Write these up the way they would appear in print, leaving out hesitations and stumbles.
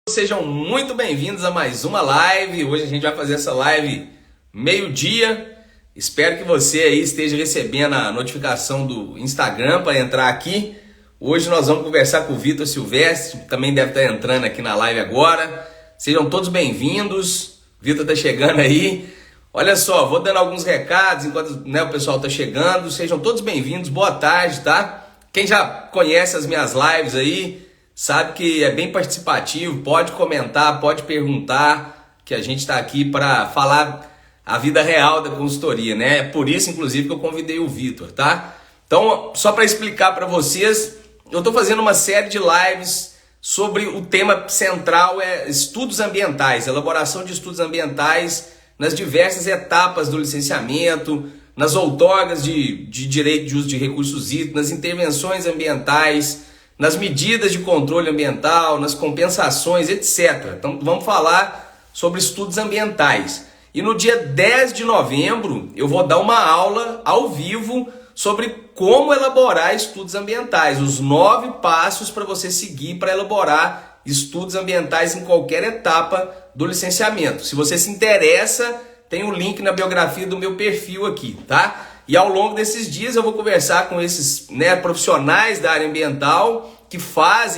Sejam muito bem-vindos a mais uma live. Hoje a gente vai fazer essa live meio-dia. Espero que você aí esteja recebendo a notificação do Instagram para entrar aqui. Hoje nós vamos conversar com o Vitor Silvestre, que também deve estar entrando aqui na live agora. Sejam todos bem-vindos. O Vitor está chegando aí. Olha só, vou dando alguns recados enquanto o pessoal está chegando. Sejam todos bem-vindos. Boa tarde, tá? Quem já conhece as minhas lives aí, sabe que é bem participativo, pode comentar, pode perguntar, que a gente está aqui para falar a vida real da consultoria, né? É por isso, inclusive, que eu convidei o Vitor, tá? Então, só para explicar para vocês, eu estou fazendo uma série de lives sobre o tema central, estudos ambientais, elaboração de estudos ambientais nas diversas etapas do licenciamento, nas outorgas de direito de uso de recursos hídricos, nas intervenções ambientais, nas medidas de controle ambiental, nas compensações, etc. Então vamos falar sobre estudos ambientais. E no dia 10 de novembro eu vou dar uma aula ao vivo sobre como elaborar estudos ambientais, os 9 passos para você seguir para elaborar estudos ambientais em qualquer etapa do licenciamento. Se você se interessa, tem o link na biografia do meu perfil aqui, tá? E ao longo desses dias eu vou conversar com esses profissionais da área ambiental que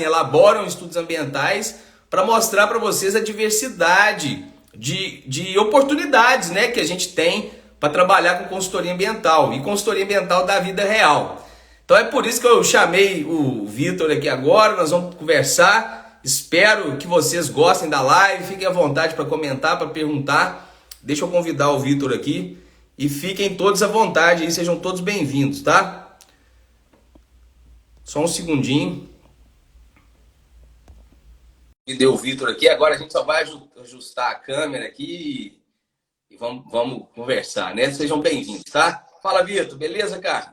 elaboram estudos ambientais para mostrar para vocês a diversidade de oportunidades, que a gente tem para trabalhar com consultoria ambiental e consultoria ambiental da vida real. Então é por isso que eu chamei o Vitor aqui agora, nós vamos conversar. Espero que vocês gostem da live, fiquem à vontade para comentar, para perguntar. Deixa eu convidar o Vitor aqui e fiquem todos à vontade aí, sejam todos bem-vindos, tá? Só um segundinho. E deu o Vitor aqui, agora a gente só vai ajustar a câmera aqui e vamos conversar, né? Sejam bem-vindos, tá? Fala, Vitor, beleza, cara?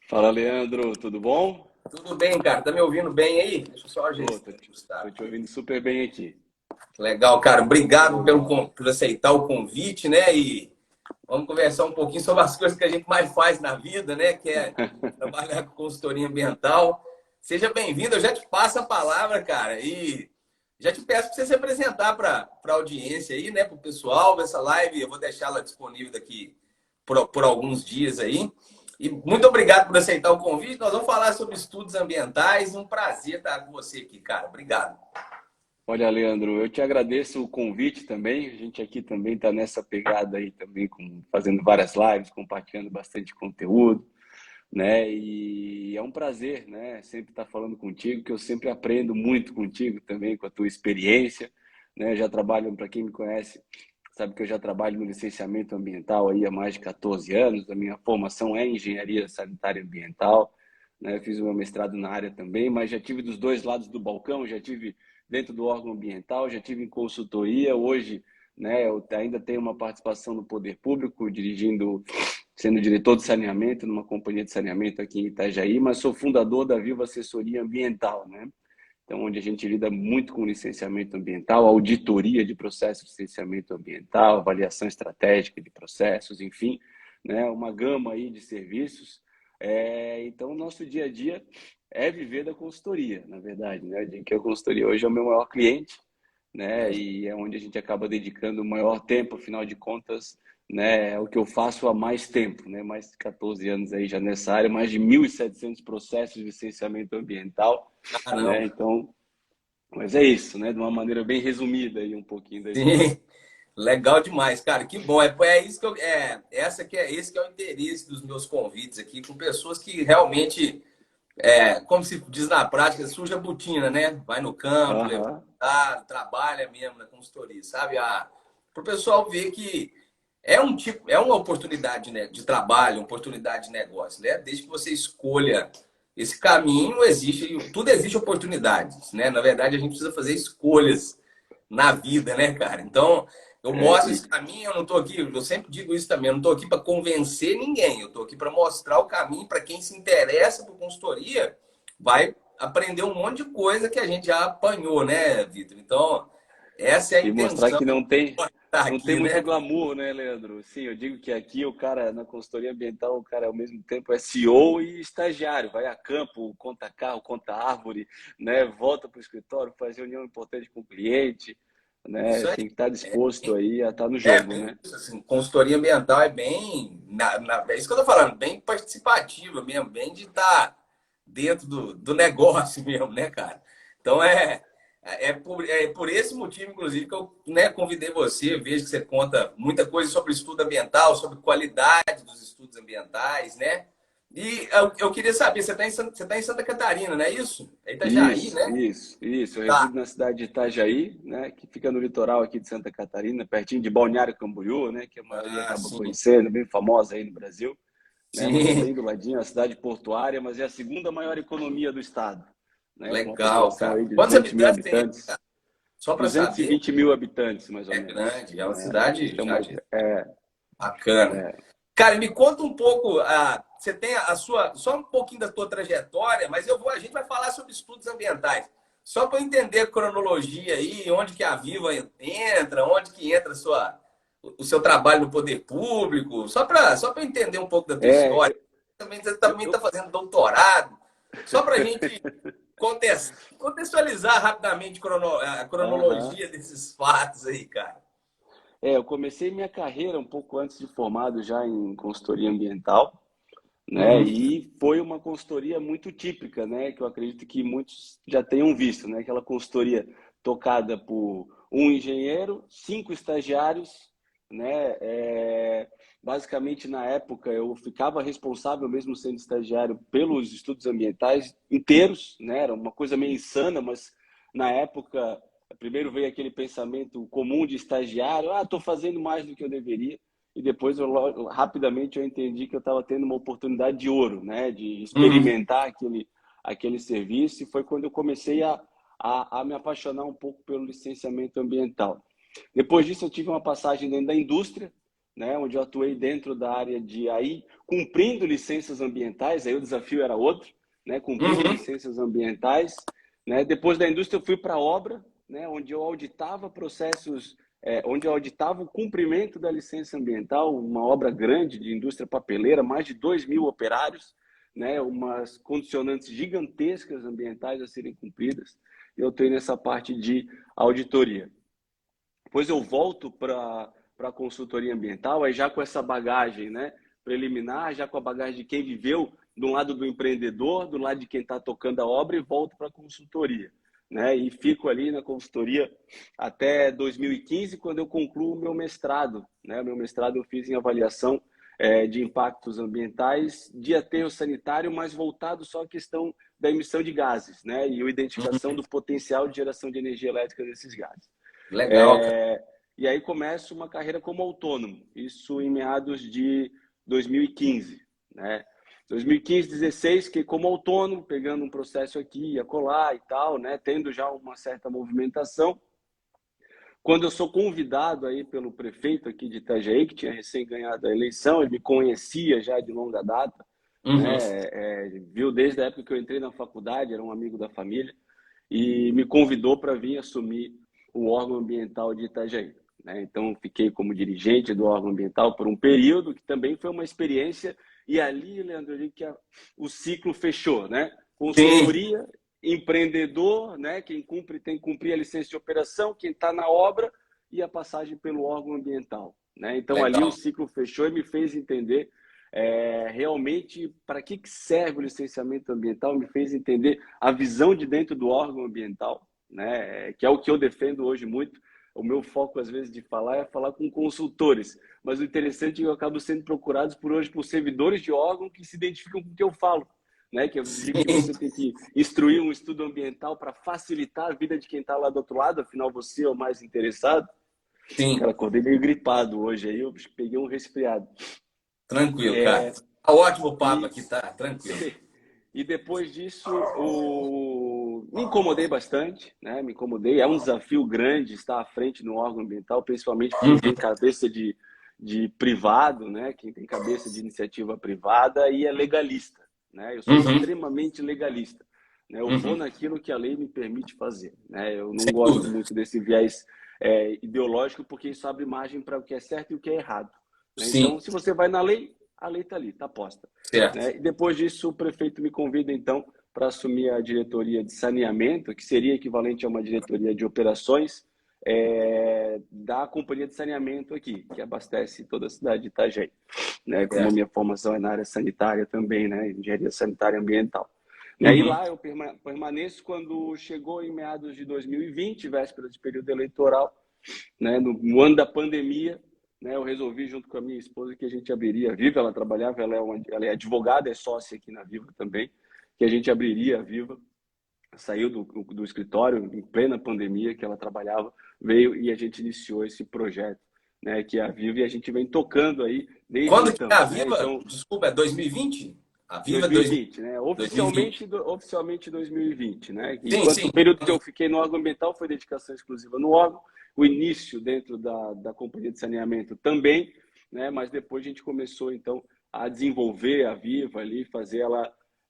Fala, Leandro, tudo bom? Tudo bem, cara? Tá me ouvindo bem aí? Deixa eu só ajustar. Tô te ouvindo super bem aqui. Legal, cara. Obrigado por aceitar o convite, né? E vamos conversar um pouquinho sobre as coisas que a gente mais faz na vida, né? Que é trabalhar com consultoria ambiental. Seja bem-vindo. Eu já te passo a palavra, cara. E já te peço para você se apresentar para a audiência aí, né? Para o pessoal dessa live. Eu vou deixá-la disponível daqui por alguns dias aí. E muito obrigado por aceitar o convite. Nós vamos falar sobre estudos ambientais. Um prazer estar com você aqui, cara. Obrigado. Olha, Leandro, eu te agradeço o convite também. A gente aqui também está nessa pegada aí também, fazendo várias lives, compartilhando bastante conteúdo, né? E é um prazer, né? Sempre estar falando contigo, que eu sempre aprendo muito contigo também, com a tua experiência, né? Eu já trabalho, para quem me conhece, sabe que eu já trabalho no licenciamento ambiental aí há mais de 14 anos. A minha formação é em engenharia sanitária e ambiental, né? Eu fiz o meu mestrado na área também, mas já tive dos dois lados do balcão, já tive dentro do órgão ambiental, já tive em consultoria. Hoje, né, eu ainda tenho uma participação no poder público, sendo diretor de saneamento numa companhia de saneamento aqui em Itajaí, mas sou fundador da Viva Assessoria Ambiental, né? Então, onde a gente lida muito com licenciamento ambiental, auditoria de processos de licenciamento ambiental, avaliação estratégica de processos, enfim, né, uma gama aí de serviços. Então, o nosso dia a dia é viver da consultoria, na verdade, né? Eu digo que a consultoria hoje é o meu maior cliente, né? E é onde a gente acaba dedicando o maior tempo, afinal de contas, né? É o que eu faço há mais tempo, né? Mais de 14 anos aí já nessa área, mais de 1.700 processos de licenciamento ambiental, né? Então, mas é isso, né? De uma maneira bem resumida aí um pouquinho da história. Sim. Legal demais, cara. Que bom. É isso que esse que é o interesse dos meus convites aqui, com pessoas que realmente, como se diz na prática, suja a botina, né? Vai no campo, levanta, trabalha mesmo na consultoria, sabe? Para o pessoal ver que é uma oportunidade, né, de trabalho, uma oportunidade de negócio, né? Desde que você escolha esse caminho, tudo existe oportunidades, né? Na verdade, a gente precisa fazer escolhas na vida, né, cara? Então, eu mostro esse caminho, eu não estou aqui, eu sempre digo isso também, eu não estou aqui para convencer ninguém, eu estou aqui para mostrar o caminho para quem se interessa por consultoria, vai aprender um monte de coisa que a gente já apanhou, né, Vitor? Então, essa é a E mostrar intenção. que não tem tá não tem aqui, muito né? glamour, né, Leandro? Sim, eu digo que aqui o cara, na consultoria ambiental, o cara ao mesmo tempo é CEO e estagiário, vai a campo, conta carro, conta árvore, né? Volta para o escritório, faz reunião importante com o cliente, né? Isso aí. Tem que estar disposto aí a estar no É jogo, bem né? isso, assim, consultoria ambiental é bem, é isso que eu tô falando, bem participativa mesmo, bem de estar dentro do negócio mesmo, né, cara? Então é por esse motivo, inclusive, que eu, né, convidei você. Eu vejo que você conta muita coisa sobre estudo ambiental, sobre qualidade dos estudos ambientais, né? E eu queria saber, você tá em Santa Catarina, não é isso? É Itajaí, Isso, né? isso, isso. Eu Tá. resido na cidade de Itajaí, né, que fica no litoral aqui de Santa Catarina, pertinho de Balneário Camboriú, né, que a maioria Ah, acaba sim. conhecendo, bem famosa aí no Brasil, né, mas é Sim. bem do ladinho, a cidade portuária, mas é a segunda maior economia do estado, né, com uma Legal, população cara. aí de Quantos 200 mil habitantes tem? habitantes, Só para saber. 220 mil habitantes, mais ou É menos, grande, é uma né, a gente cidade tem já uma, de bacana. Cara, me conta um pouco, você tem a sua, só um pouquinho da tua trajetória, mas a gente vai falar sobre estudos ambientais. Só para eu entender a cronologia aí, onde que a Viva entra, onde que entra o seu trabalho no poder público, só para eu entender um pouco da tua história. é, Também, você eu, também está eu, fazendo doutorado, só para a gente contextualizar rapidamente a aham. cronologia desses fatos aí, cara. Eu comecei minha carreira um pouco antes de formado já em consultoria ambiental, né? Uhum, E foi uma consultoria muito típica, né? Que eu acredito que muitos já tenham visto, né? Aquela consultoria tocada por um engenheiro, cinco estagiários, né? Basicamente, na época, eu ficava responsável, mesmo sendo estagiário, pelos estudos ambientais inteiros, né? Era uma coisa meio insana, mas na época, primeiro veio aquele pensamento comum de estagiário: estou fazendo mais do que eu deveria. E depois, rapidamente, eu entendi que eu estava tendo uma oportunidade de ouro, né? De uhum, experimentar aquele serviço. E foi quando eu comecei a me apaixonar um pouco pelo licenciamento ambiental. Depois disso, eu tive uma passagem dentro da indústria, né? Onde eu atuei dentro da área de aí, cumprindo licenças ambientais. Aí o desafio era outro, né? Cumprindo uhum. licenças ambientais. Né? Depois da indústria, eu fui para a obra, né? Onde eu auditava processos, onde eu auditava o cumprimento da licença ambiental, uma obra grande de indústria papeleira, mais de 2.000 operários, né? Umas condicionantes gigantescas ambientais a serem cumpridas. Eu tenho nessa parte de auditoria. Depois eu volto para a consultoria ambiental, aí já com essa bagagem, né, preliminar, já com a bagagem de quem viveu do lado do empreendedor, do lado de quem está tocando a obra, e volto para a consultoria. Né, e fico ali na consultoria até 2015, quando eu concluo o meu mestrado. Né, o meu mestrado eu fiz em avaliação de impactos ambientais de aterro sanitário, mas voltado só à questão da emissão de gases, né, e a identificação do potencial de geração de energia elétrica desses gases. Legal, cara. É, e aí começo uma carreira como autônomo, isso em meados de 2015, né? 2015, 16, que como autônomo, pegando um processo aqui e acolá e tal, né? Tendo já uma certa movimentação. Quando eu sou convidado aí pelo prefeito aqui de Itajaí, que tinha recém ganhado a eleição, ele me conhecia já de longa data, Uhum. né? Viu desde a época que eu entrei na faculdade, era um amigo da família, e me convidou para vir assumir o órgão ambiental de Itajaí. Né? Então, fiquei como dirigente do órgão ambiental por um período, que também foi uma experiência, e ali, Leandro, eu digo que o ciclo fechou, né? Sim, Consultoria, empreendedor, né? Quem cumpre tem que cumprir a licença de operação, quem está na obra e a passagem pelo órgão ambiental. Né? Então, ali o legal. ciclo fechou e me fez entender realmente para que serve o licenciamento ambiental, me fez entender a visão de dentro do órgão ambiental, né? Que é o que eu defendo hoje muito. O meu foco, às vezes, de falar é falar com consultores, mas o interessante é que eu acabo sendo procurado por servidores de órgão que se identificam com o que eu falo. Né? Que eu digo que Sim, você tem que instruir um estudo ambiental para facilitar a vida de quem está lá do outro lado, afinal você é o mais interessado. Cara, sim. acordei meio gripado hoje, aí eu peguei um resfriado. Tranquilo, cara. É, Tá ótimo o papo e aqui, tá? Tranquilo. E depois disso, me incomodei bastante, né? Me incomodei. É um desafio grande estar à frente no órgão ambiental, principalmente quem tem Uhum, cabeça de privado, né? Quem tem cabeça de iniciativa privada e é legalista, né? Eu sou uhum, extremamente legalista, né? Eu vou uhum. naquilo que a lei me permite fazer, né? Eu não Sem gosto dúvida. muito desse viés ideológico, porque isso abre margem para o que é certo e o que é errado. Né? Sim, Então, se você vai na lei, a lei está ali, está posta. certo. Né? E depois disso, o prefeito me convida, então, para assumir a diretoria de saneamento, que seria equivalente a uma diretoria de operações da companhia de saneamento aqui, que abastece toda a cidade de Itajaí. Né? Como a Certo. minha formação é na área sanitária também, né? Engenharia sanitária e ambiental. E aí Uhum. lá eu permaneço. Quando chegou em meados de 2020, véspera de período eleitoral, né, no ano da pandemia, né, eu resolvi, junto com a minha esposa, que a gente abriria a Viva. Ela trabalhava, ela é advogada, é sócia aqui na Viva também, que a gente abriria a Viva. Saiu do escritório em plena pandemia que ela trabalhava, veio e a gente iniciou esse projeto, né, que é a Viva, e a gente vem tocando aí desde Quando que é então. a Né? Viva? Então, Desculpa, é 2020? A Viva 2020, né? 2020. Oficialmente 2020, né? Sim, Enquanto sim. o período que eu fiquei no órgão ambiental foi dedicação exclusiva no órgão, o início dentro da companhia de saneamento também, né? Mas depois a gente começou então a desenvolver a Viva ali, fazer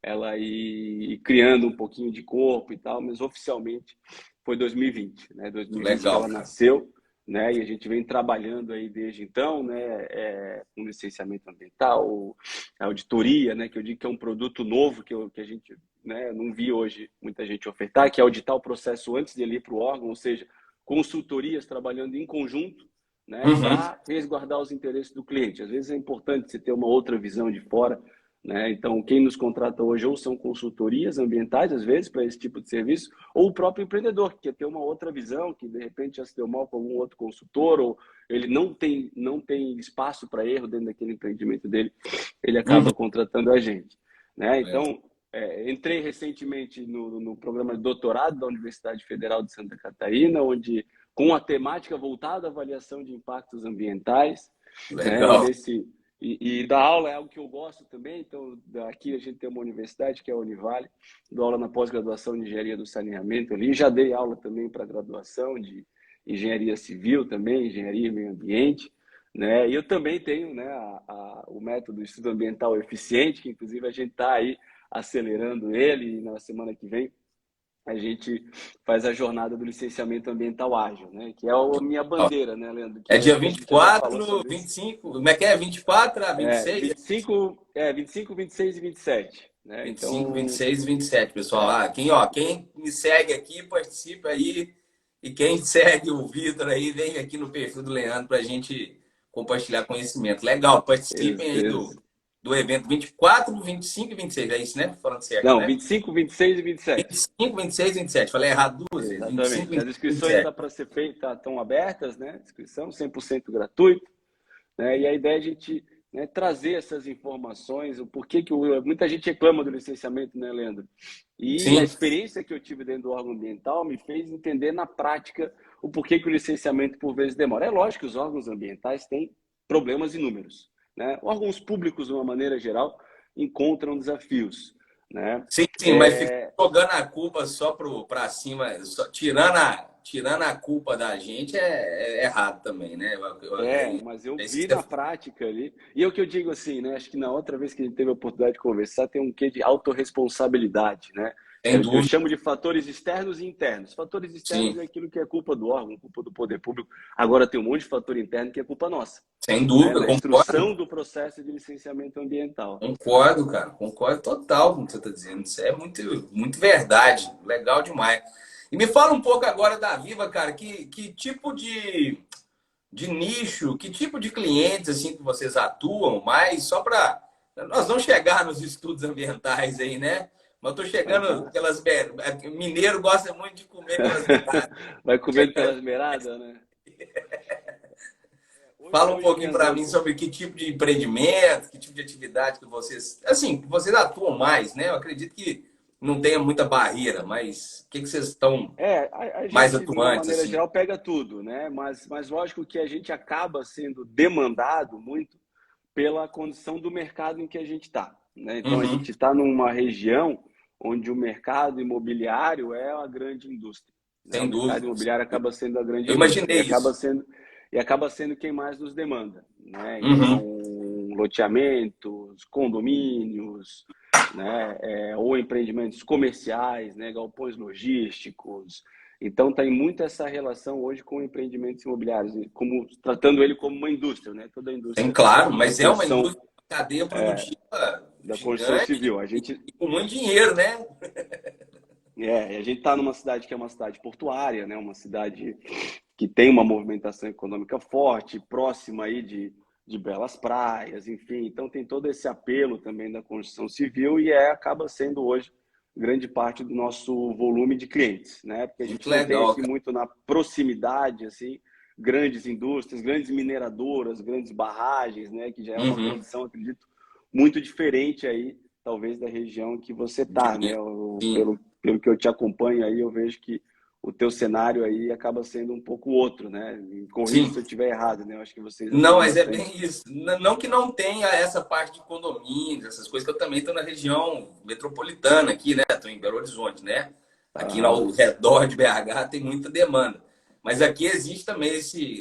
ela ir criando um pouquinho de corpo e tal, mas oficialmente foi 2020, né? 2020 que Legal, ela cara. nasceu, né? E a gente vem trabalhando aí desde então, né? Com licenciamento ambiental, a auditoria, né? Que eu digo que é um produto novo que a gente, né? Não vi hoje muita gente ofertar, que é auditar o processo antes de ele ir para o órgão, ou seja, consultorias trabalhando em conjunto, né? Uhum. Para resguardar os interesses do cliente. Às vezes é importante você ter uma outra visão de fora, né? Então, quem nos contrata hoje ou são consultorias ambientais, às vezes, para esse tipo de serviço, ou o próprio empreendedor, que quer ter uma outra visão, que de repente já se deu mal com algum outro consultor, ou ele não tem espaço para erro dentro daquele empreendimento dele, ele Uhum. acaba contratando a gente. Né? Legal. Então, entrei recentemente no programa de doutorado da Universidade Federal de Santa Catarina, onde, com a temática voltada à avaliação de impactos ambientais, né? Legal. E dar aula é algo que eu gosto também. Então, aqui a gente tem uma universidade que é a Univale, dou aula na pós-graduação de engenharia do saneamento ali. Já dei aula também para graduação de engenharia civil também, engenharia e meio ambiente. Né? E eu também tenho, né, o método estudo ambiental eficiente, que inclusive a gente está aí acelerando ele, e na semana que vem a gente faz a jornada do licenciamento ambiental ágil, né? Que é a minha bandeira, né, Leandro? É dia Que a gente até falou 24, sobre isso. 25, como é que é? 24 a 26? 25, 26 e 27, né? 25, Então, 26 e 27, pessoal. é, Ah, quem me segue aqui, participa aí. E quem segue o Vitor aí, vem aqui no perfil do Leandro para a gente compartilhar conhecimento. Legal, participem aí ex- do evento 24, 25 e 26. É isso, né? Falando certo, não, né? 25, 26 e 27. 25, 26 e 27. Falei errado duas vezes. 25, Exatamente. As 26 e inscrições 27. tá para ser feitas, estão abertas, né? Inscrição 100% gratuito. Né? E a ideia é a gente, né, trazer essas informações, o porquê que muita gente reclama do licenciamento, né, Leandro? E a Sim, experiência que eu tive dentro do órgão ambiental me fez entender na prática o porquê que o licenciamento por vezes demora. É lógico que os órgãos ambientais têm problemas inúmeros, né? Órgãos públicos, de uma maneira geral, encontram desafios, né? sim, mas fica jogando a culpa só para cima, tirando a culpa da gente é errado também, né? Mas eu É isso que vi você na falou. prática ali. E é o que eu digo assim, né? Acho que na outra vez que a gente teve a oportunidade de conversar, tem um quê de autorresponsabilidade, né? Sem Eu dúvida, chamo de fatores externos e internos. Fatores externos sim, é aquilo que é culpa do órgão, culpa do poder público. Agora tem um monte de fator interno que é culpa nossa, sem né? dúvida, Na instrução do processo de licenciamento ambiental. concordo, cara, concordo total com o que você está dizendo. Isso é muito, muito verdade, legal demais. E me fala um pouco agora da Viva, cara, que tipo de nicho, que tipo de clientes assim que vocês atuam mais, só para nós não chegar nos estudos ambientais aí, né? Mas eu tô chegando Aham. aquelas mineiro gosta muito de comer aquelas beiradas. Vai comendo pelas beiradas, né? Fala um Hoje, pouquinho para mim Leandro, sobre que tipo de empreendimento, que tipo de atividade que vocês, assim, que vocês atuam mais, né? Eu acredito que não tenha muita barreira, mas o que vocês estão a mais gente, de uma atuantes maneira assim? geral, pega tudo, né? Mas lógico que a gente acaba sendo demandado muito pela condição do mercado em que a gente está, né? Então, a Uhum, gente está numa região onde o mercado imobiliário é a grande indústria, né? O sem mercado dúvida. imobiliário acaba sendo a grande Eu indústria imaginei isso. e acaba sendo quem mais nos demanda, né? Então, Uhum. loteamentos, condomínios, né? Ou empreendimentos comerciais, né? Galpões logísticos, Então, tem muito essa relação hoje com empreendimentos imobiliários, como, tratando ele como uma indústria, né? Toda a Tem, indústria claro, da mas é uma construção, indústria, uma cadeia produtiva da construção gigante civil. e com muito dinheiro, né? A gente está numa cidade que é uma cidade portuária, né? Uma cidade que tem uma movimentação econômica forte, próxima aí de belas praias, enfim. Então tem todo esse apelo também da construção civil e acaba sendo hoje grande parte do nosso volume de clientes, né? Porque a Muito gente não tem legal, aqui cara. muito na proximidade, assim, grandes indústrias, grandes mineradoras, grandes barragens, né? Que já é uma Uhum. condição, acredito, muito diferente aí, talvez, da região que você tá, né? Sim. Pelo que eu te acompanho aí, eu vejo que o teu cenário aí acaba sendo um pouco outro, né? Me corrija se eu Sim. estiver errado, né? Eu acho que vocês Não, atuam mas é bastante. bem isso. Não que não tenha essa parte de condomínios, essas coisas, que eu também estou na região metropolitana aqui, né? Estou em Belo Horizonte, né? Aqui Aham. ao redor de BH tem muita demanda. Mas aqui existe também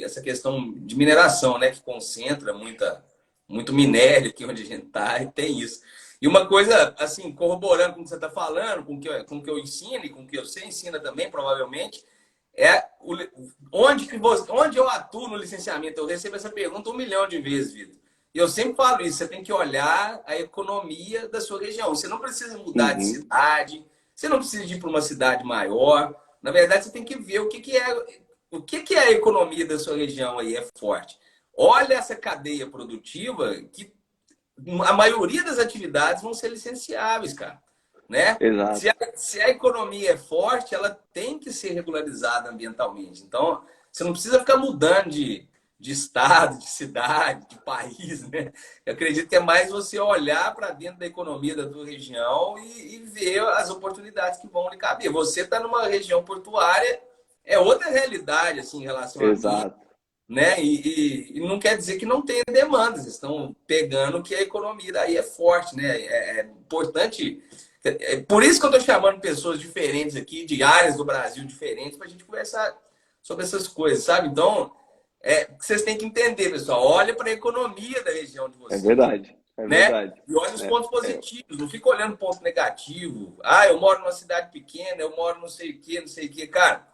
essa questão de mineração, né? Que concentra muito minério aqui onde a gente está, e tem isso. E uma coisa, assim, corroborando com o que você está falando, com o que eu ensino e com o que você ensina também, provavelmente, onde eu atuo no licenciamento. Eu recebo essa pergunta 1 milhão de vezes, Vitor. E eu sempre falo isso, você tem que olhar a economia da sua região. Você não precisa mudar de Uhum. cidade, você não precisa ir para uma cidade maior. Na verdade, você tem que ver o que é a economia da sua região aí, é forte. Olha essa cadeia produtiva que a maioria das atividades vão ser licenciáveis, cara, né? Se Exato. a, se a economia é forte, ela tem que ser regularizada ambientalmente. Então, você não precisa ficar mudando de estado, de cidade, de país, né? Eu acredito que é mais você olhar para dentro da economia da tua região e ver as oportunidades que vão lhe caber. Você está numa região portuária, é outra realidade, assim, em relação a mim, Exato. né? E não quer dizer que não tenha demandas, eles estão pegando que a economia daí é forte, né? É importante. É por isso que eu estou chamando pessoas diferentes aqui, de áreas do Brasil diferentes, para a gente conversar sobre essas coisas, sabe? Então, vocês têm que entender, pessoal. Olha para a economia da região de É vocês, verdade. É né? verdade. E olha os É, pontos é. positivos, não fica olhando ponto negativo. Ah, eu moro numa cidade pequena, eu moro não sei o quê, não sei o quê. Cara,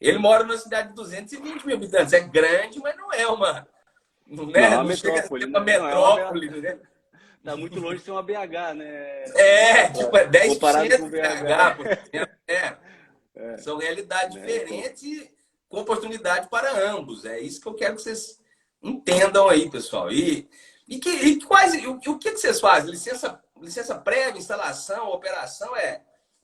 ele mora numa cidade de 220 mil habitantes. É grande, mas não é uma. Não, Não, é né? uma Não chega a metrópole, ser uma né? Não, é uma metrópole, BH. né? Tá muito longe de ser uma BH, né, Leandro? É, tipo, é dez por Comparado com cento o de BH, BH, por exemplo. São realidades né? Então, diferentes e com oportunidade para ambos. É isso que eu quero que vocês entendam aí, pessoal. O que vocês fazem? Licença prévia, instalação, operação,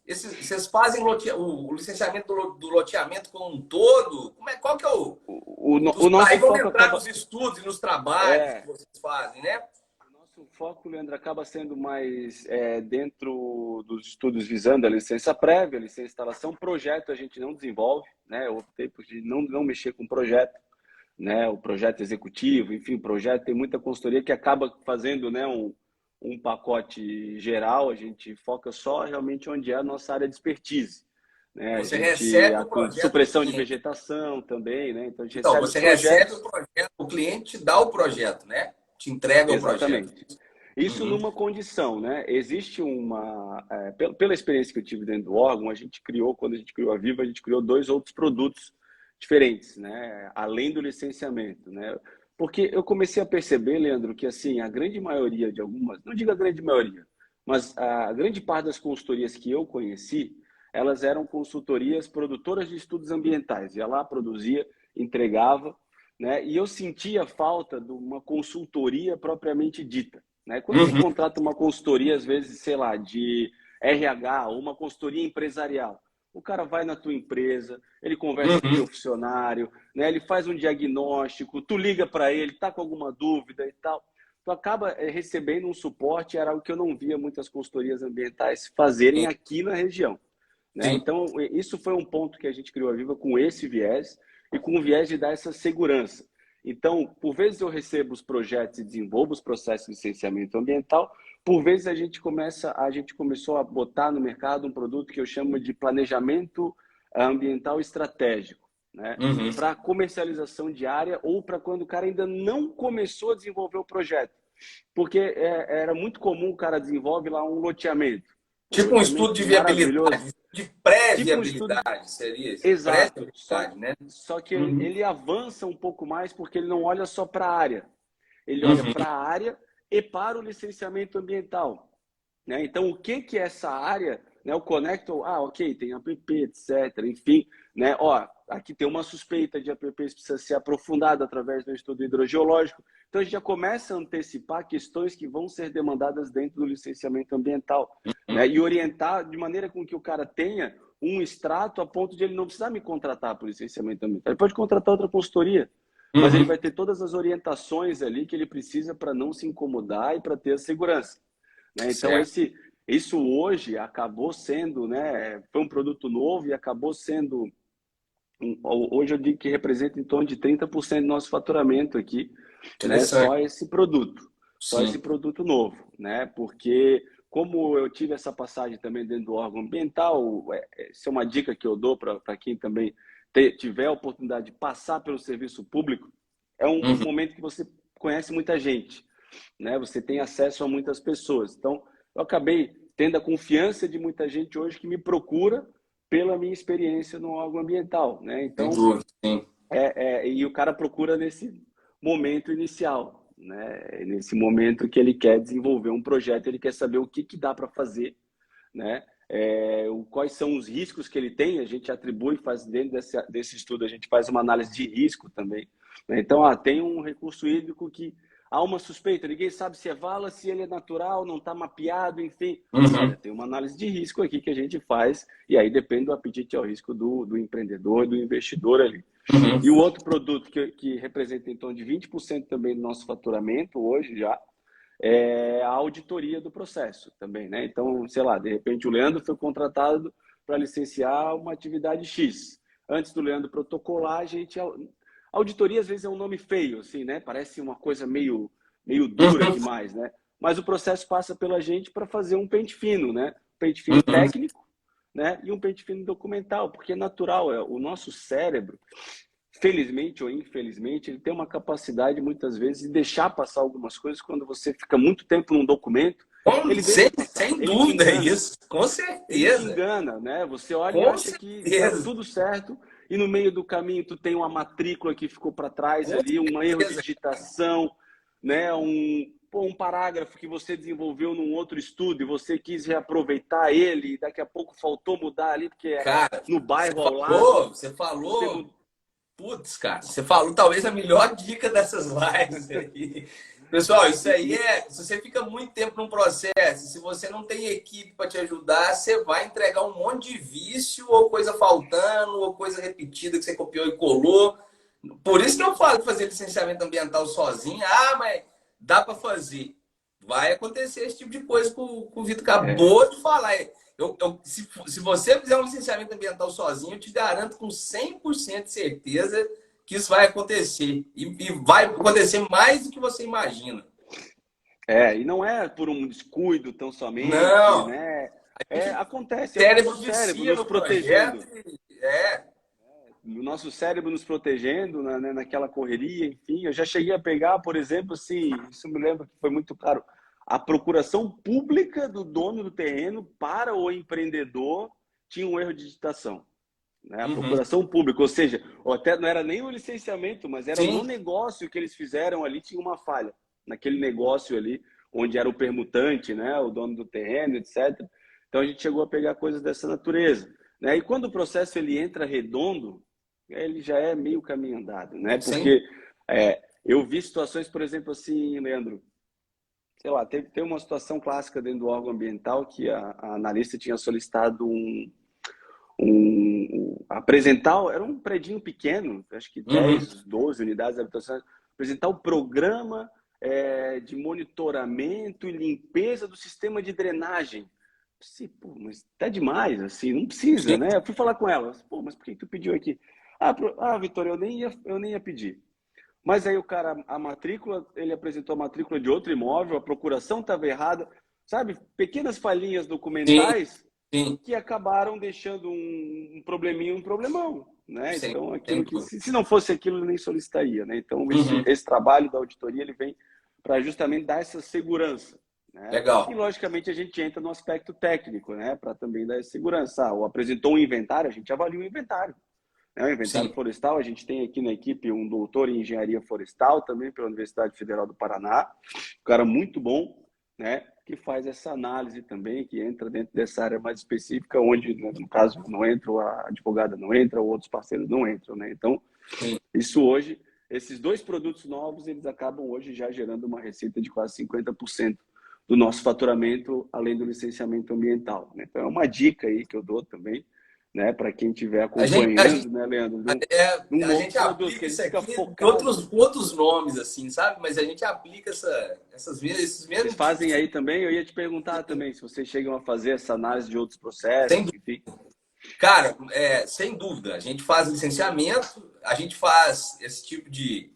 vocês fazem o licenciamento do loteamento como um todo? Qual que é o. o Aí nosso vamos foco entrar acaba. nos estudos e nos trabalhos que É, vocês fazem, né? o nosso foco, Leandro, acaba sendo mais dentro dos estudos visando a licença prévia, a licença de instalação. Projeto a gente não desenvolve, né? Eu optei por não mexer com projeto, né? O projeto executivo, enfim, o projeto tem muita consultoria que acaba fazendo, né, um pacote geral. A gente foca só realmente onde é a nossa área de expertise. Né? A Você gente recebe o atua projeto do supressão de cliente. vegetação também, né? Então a gente Então, recebe os você recebe o projetos. projeto, o cliente te dá o projeto, né? Te entrega o projeto. Exatamente. Isso Uhum. numa condição, né? Existe pela experiência que eu tive dentro do órgão, quando a gente criou a Viva, a gente criou dois outros produtos diferentes, né? Além do licenciamento, né? Porque eu comecei a perceber, Leandro, que assim, a grande maioria de algumas, não digo a grande maioria, mas a grande parte das consultorias que eu conheci, elas eram consultorias produtoras de estudos ambientais. Ia lá, produzia, entregava, né? E eu sentia falta de uma consultoria propriamente dita, né? Quando você Uhum. contrata uma consultoria, às vezes, sei lá, de RH ou uma consultoria empresarial, o cara vai na tua empresa, ele conversa com o teu Uhum. funcionário, né? Ele faz um diagnóstico, tu liga para ele, tá com alguma dúvida e tal. Tu acaba recebendo um suporte, era algo que eu não via muitas consultorias ambientais fazerem Sim, aqui na região. Né? sim. Então, isso foi um ponto que a gente criou a Viva com esse viés e com o viés de dar essa segurança. Então, por vezes eu recebo os projetos e desenvolvo os processos de licenciamento ambiental, por vezes a gente começou a botar no mercado um produto que eu chamo de planejamento ambiental estratégico, né? Uhum. Para comercialização diária ou para quando o cara ainda não começou a desenvolver o projeto. Porque era muito comum o cara desenvolve lá um loteamento. Tipo um estudo de maravilhoso. viabilidade, de Tipo um estudo pré-viabilidade, seria isso? exato. Pré-viabilidade, né? Só que Uhum. ele avança um pouco mais porque ele não olha só para a área. Ele olha Uhum. para a área e para o licenciamento ambiental. Né? Então, o que que é essa área, né? O Connector, ok, tem APP, etc. Enfim, né? Ó, aqui tem uma suspeita de APP que precisa ser aprofundada através do estudo hidrogeológico. Então, a gente já começa a antecipar questões que vão ser demandadas dentro do licenciamento ambiental, né? E orientar de maneira com que o cara tenha um extrato a ponto de ele não precisar me contratar para o licenciamento ambiental. Ele pode contratar outra consultoria, mas ele Uhum. vai ter todas as orientações ali que ele precisa para não se incomodar e para ter a segurança. Né? Então, Certo. isso hoje acabou sendo, né, foi um produto novo e acabou sendo, hoje eu digo que representa em torno de 30% do nosso faturamento aqui, né, Interessante. só esse Sim. produto novo, né, porque como eu tive essa passagem também dentro do órgão ambiental, isso é uma dica que eu dou para quem também tiver a oportunidade de passar pelo serviço público, é um Uhum. momento que você conhece muita gente, né? Você tem acesso a muitas pessoas. Então, eu acabei tendo a confiança de muita gente hoje que me procura pela minha experiência no órgão ambiental, né? Sem Então, dúvida, sim. e o cara procura nesse momento inicial, né? Nesse momento que ele quer desenvolver um projeto, ele quer saber o que que dá para fazer, né? Quais são os riscos que ele tem, a gente atribui, faz dentro desse estudo, a gente faz uma análise de risco também, né? Então, tem um recurso hídrico que há uma suspeita, ninguém sabe se é vala, se ele é natural, não está mapeado, enfim. Uhum. Olha, tem uma análise de risco aqui que a gente faz, e aí depende do apetite ao risco do empreendedor, do investidor ali. Uhum. E o outro produto que representa em torno de 20% também do nosso faturamento hoje já, é a auditoria do processo também, né? Então, sei lá, de repente o Leandro foi contratado para licenciar uma atividade X. Antes do Leandro protocolar, a gente... Auditoria, às vezes, é um nome feio, assim, né? Parece uma coisa meio dura Uhum. demais, né? Mas o processo passa pela gente para fazer um pente fino, né? Pente fino Uhum. técnico, né? E um pente fino documental, porque é natural, o nosso cérebro, felizmente ou infelizmente, ele tem uma capacidade, muitas vezes, de deixar passar algumas coisas quando você fica muito tempo num documento, ele deixa passar, Sem ele te dúvida engana. isso, com Ele te certeza. engana, né? Você olha e Com acha que está certeza. tudo certo e no meio do caminho tu tem uma matrícula que ficou para trás Com ali, um erro de certeza. digitação, né? Um parágrafo que você desenvolveu num outro estudo e você quis reaproveitar ele e daqui a pouco faltou mudar ali porque é Cara, no bairro ao lado, você você falou, mudou. putz, cara, você falou talvez a melhor dica dessas lives aí. Pessoal, isso aí se você fica muito tempo num processo, se você não tem equipe para te ajudar, você vai entregar um monte de vício ou coisa faltando, ou coisa repetida que você copiou e colou. Por isso que eu falo de fazer licenciamento ambiental sozinho. Ah, mas dá para fazer. Vai acontecer esse tipo de coisa que o Vitor É, acabou de falar. Se você fizer um licenciamento ambiental sozinho, eu te garanto com 100% de certeza que isso vai acontecer. E vai acontecer mais do que você imagina. e não é por um descuido tão somente, Não. né? A gente, Acontece, é o nosso cérebro cérebro vicia nos no projeto. protegendo. É. O nosso cérebro nos protegendo, né, naquela correria, enfim. Eu já cheguei a pegar, por exemplo, assim, isso me lembra que foi muito caro, a procuração pública do dono do terreno para o empreendedor tinha um erro de digitação. Né? A Uhum. procuração pública, ou seja, até não era nem o licenciamento, mas era no Sim. negócio que eles fizeram ali, tinha uma falha. Naquele negócio ali, onde era o permutante, né, o dono do terreno, etc. Então a gente chegou a pegar coisas dessa natureza. Né? E quando o processo ele entra redondo, ele já é meio caminho andado, né? Sim. Porque eu vi situações, por exemplo, assim, Leandro, sei lá, tem uma situação clássica dentro do órgão ambiental que a analista tinha solicitado apresentar, era um predinho pequeno, acho que Uhum. 10, 12 unidades de habitação, apresentar o programa de monitoramento e limpeza do sistema de drenagem. Sim, pô, mas tá demais, assim, não precisa, Sim. né? Eu fui falar com ela, pô, mas por que tu pediu aqui? Vitória, eu nem ia pedir. Mas aí o cara, a matrícula, ele apresentou a matrícula de outro imóvel, a procuração estava errada, sabe? Pequenas falhinhas Sim. documentais Sim. que acabaram deixando um probleminha, um problemão, né? Sim. Então, Sem aquilo que, dúvida. se não fosse aquilo, ele nem solicitaria, né? Então, esse, Uhum. esse trabalho da auditoria, ele vem para justamente dar essa segurança, né? E, Legal. logicamente, a gente entra no aspecto técnico, né? Para também dar segurança. Ou apresentou um inventário, a gente avalia o inventário. Né? O inventário Sim. florestal, a gente tem aqui na equipe um doutor em engenharia florestal, também pela Universidade Federal do Paraná, um cara muito bom, né? Que faz essa análise também, que entra dentro dessa área mais específica, onde, né, no caso, não entra, a advogada não entra, ou outros parceiros não entram, né? Então, Sim. isso hoje, esses dois produtos novos, eles acabam hoje já gerando uma receita de quase 50% do nosso faturamento, além do licenciamento ambiental, né? Então, é uma dica aí que eu dou também, né, para quem estiver A gente acompanhando, né, Leandro, de um a novo gente produto, que aplica ele isso fica aqui focado. com outros nomes, assim, sabe? Mas a gente aplica esses Vocês mesmos tipos fazem de... aí também? Eu ia te perguntar também se vocês chegam a fazer essa análise de outros processos, Sem, enfim. cara, sem dúvida, a gente faz licenciamento, a gente faz esse tipo de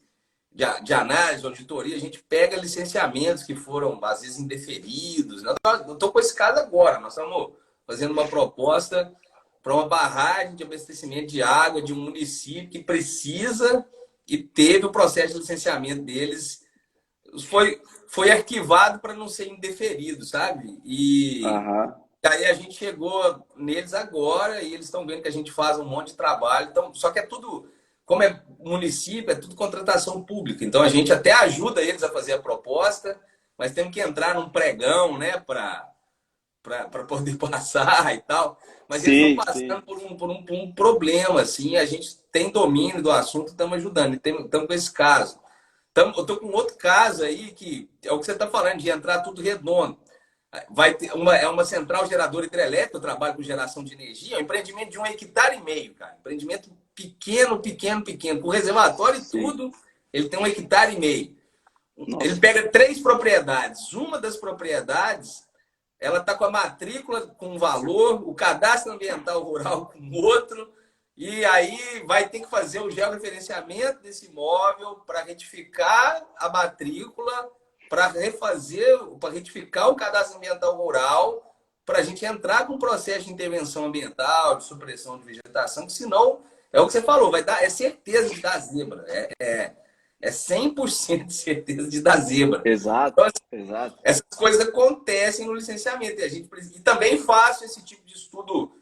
análise, auditoria, a gente pega licenciamentos que foram, às vezes, indeferidos. Eu estou com esse caso agora, nós estamos fazendo uma proposta para uma barragem de abastecimento de água de um município que precisa e teve o processo de licenciamento deles, foi arquivado para não ser indeferido, sabe? E Aham. aí a gente chegou neles agora e eles estão vendo que a gente faz um monte de trabalho. Então, só que é tudo, como é município, é tudo contratação pública. Então a gente até ajuda eles a fazer a proposta, mas temos que entrar num pregão, né, para poder passar e tal. Mas eles estão Sim, passando sim. por um problema, assim. A gente tem domínio do assunto, estamos ajudando. Estamos com esse caso. Eu estou com outro caso aí que é o que você está falando, de entrar tudo redondo. Vai ter é uma central geradora hidrelétrica, eu trabalho com geração de energia, é um empreendimento de 1,5 hectare, cara. Empreendimento pequeno, pequeno, pequeno. Com reservatório e Sim. tudo, ele tem 1,5 hectare. Ele Nossa. pega 3 propriedades. Uma das propriedades, ela está com a matrícula com um valor, o cadastro ambiental rural com outro, e aí vai ter que fazer o georreferenciamento desse imóvel para retificar a matrícula, para refazer, para retificar o cadastro ambiental rural, para a gente entrar com um processo de intervenção ambiental, de supressão de vegetação, que senão, é o que você falou, vai dar, é certeza de dar zebra, é 100% de certeza de dar zebra. Exato, Então, assim, exato. essas coisas acontecem no licenciamento e também faço esse tipo de estudo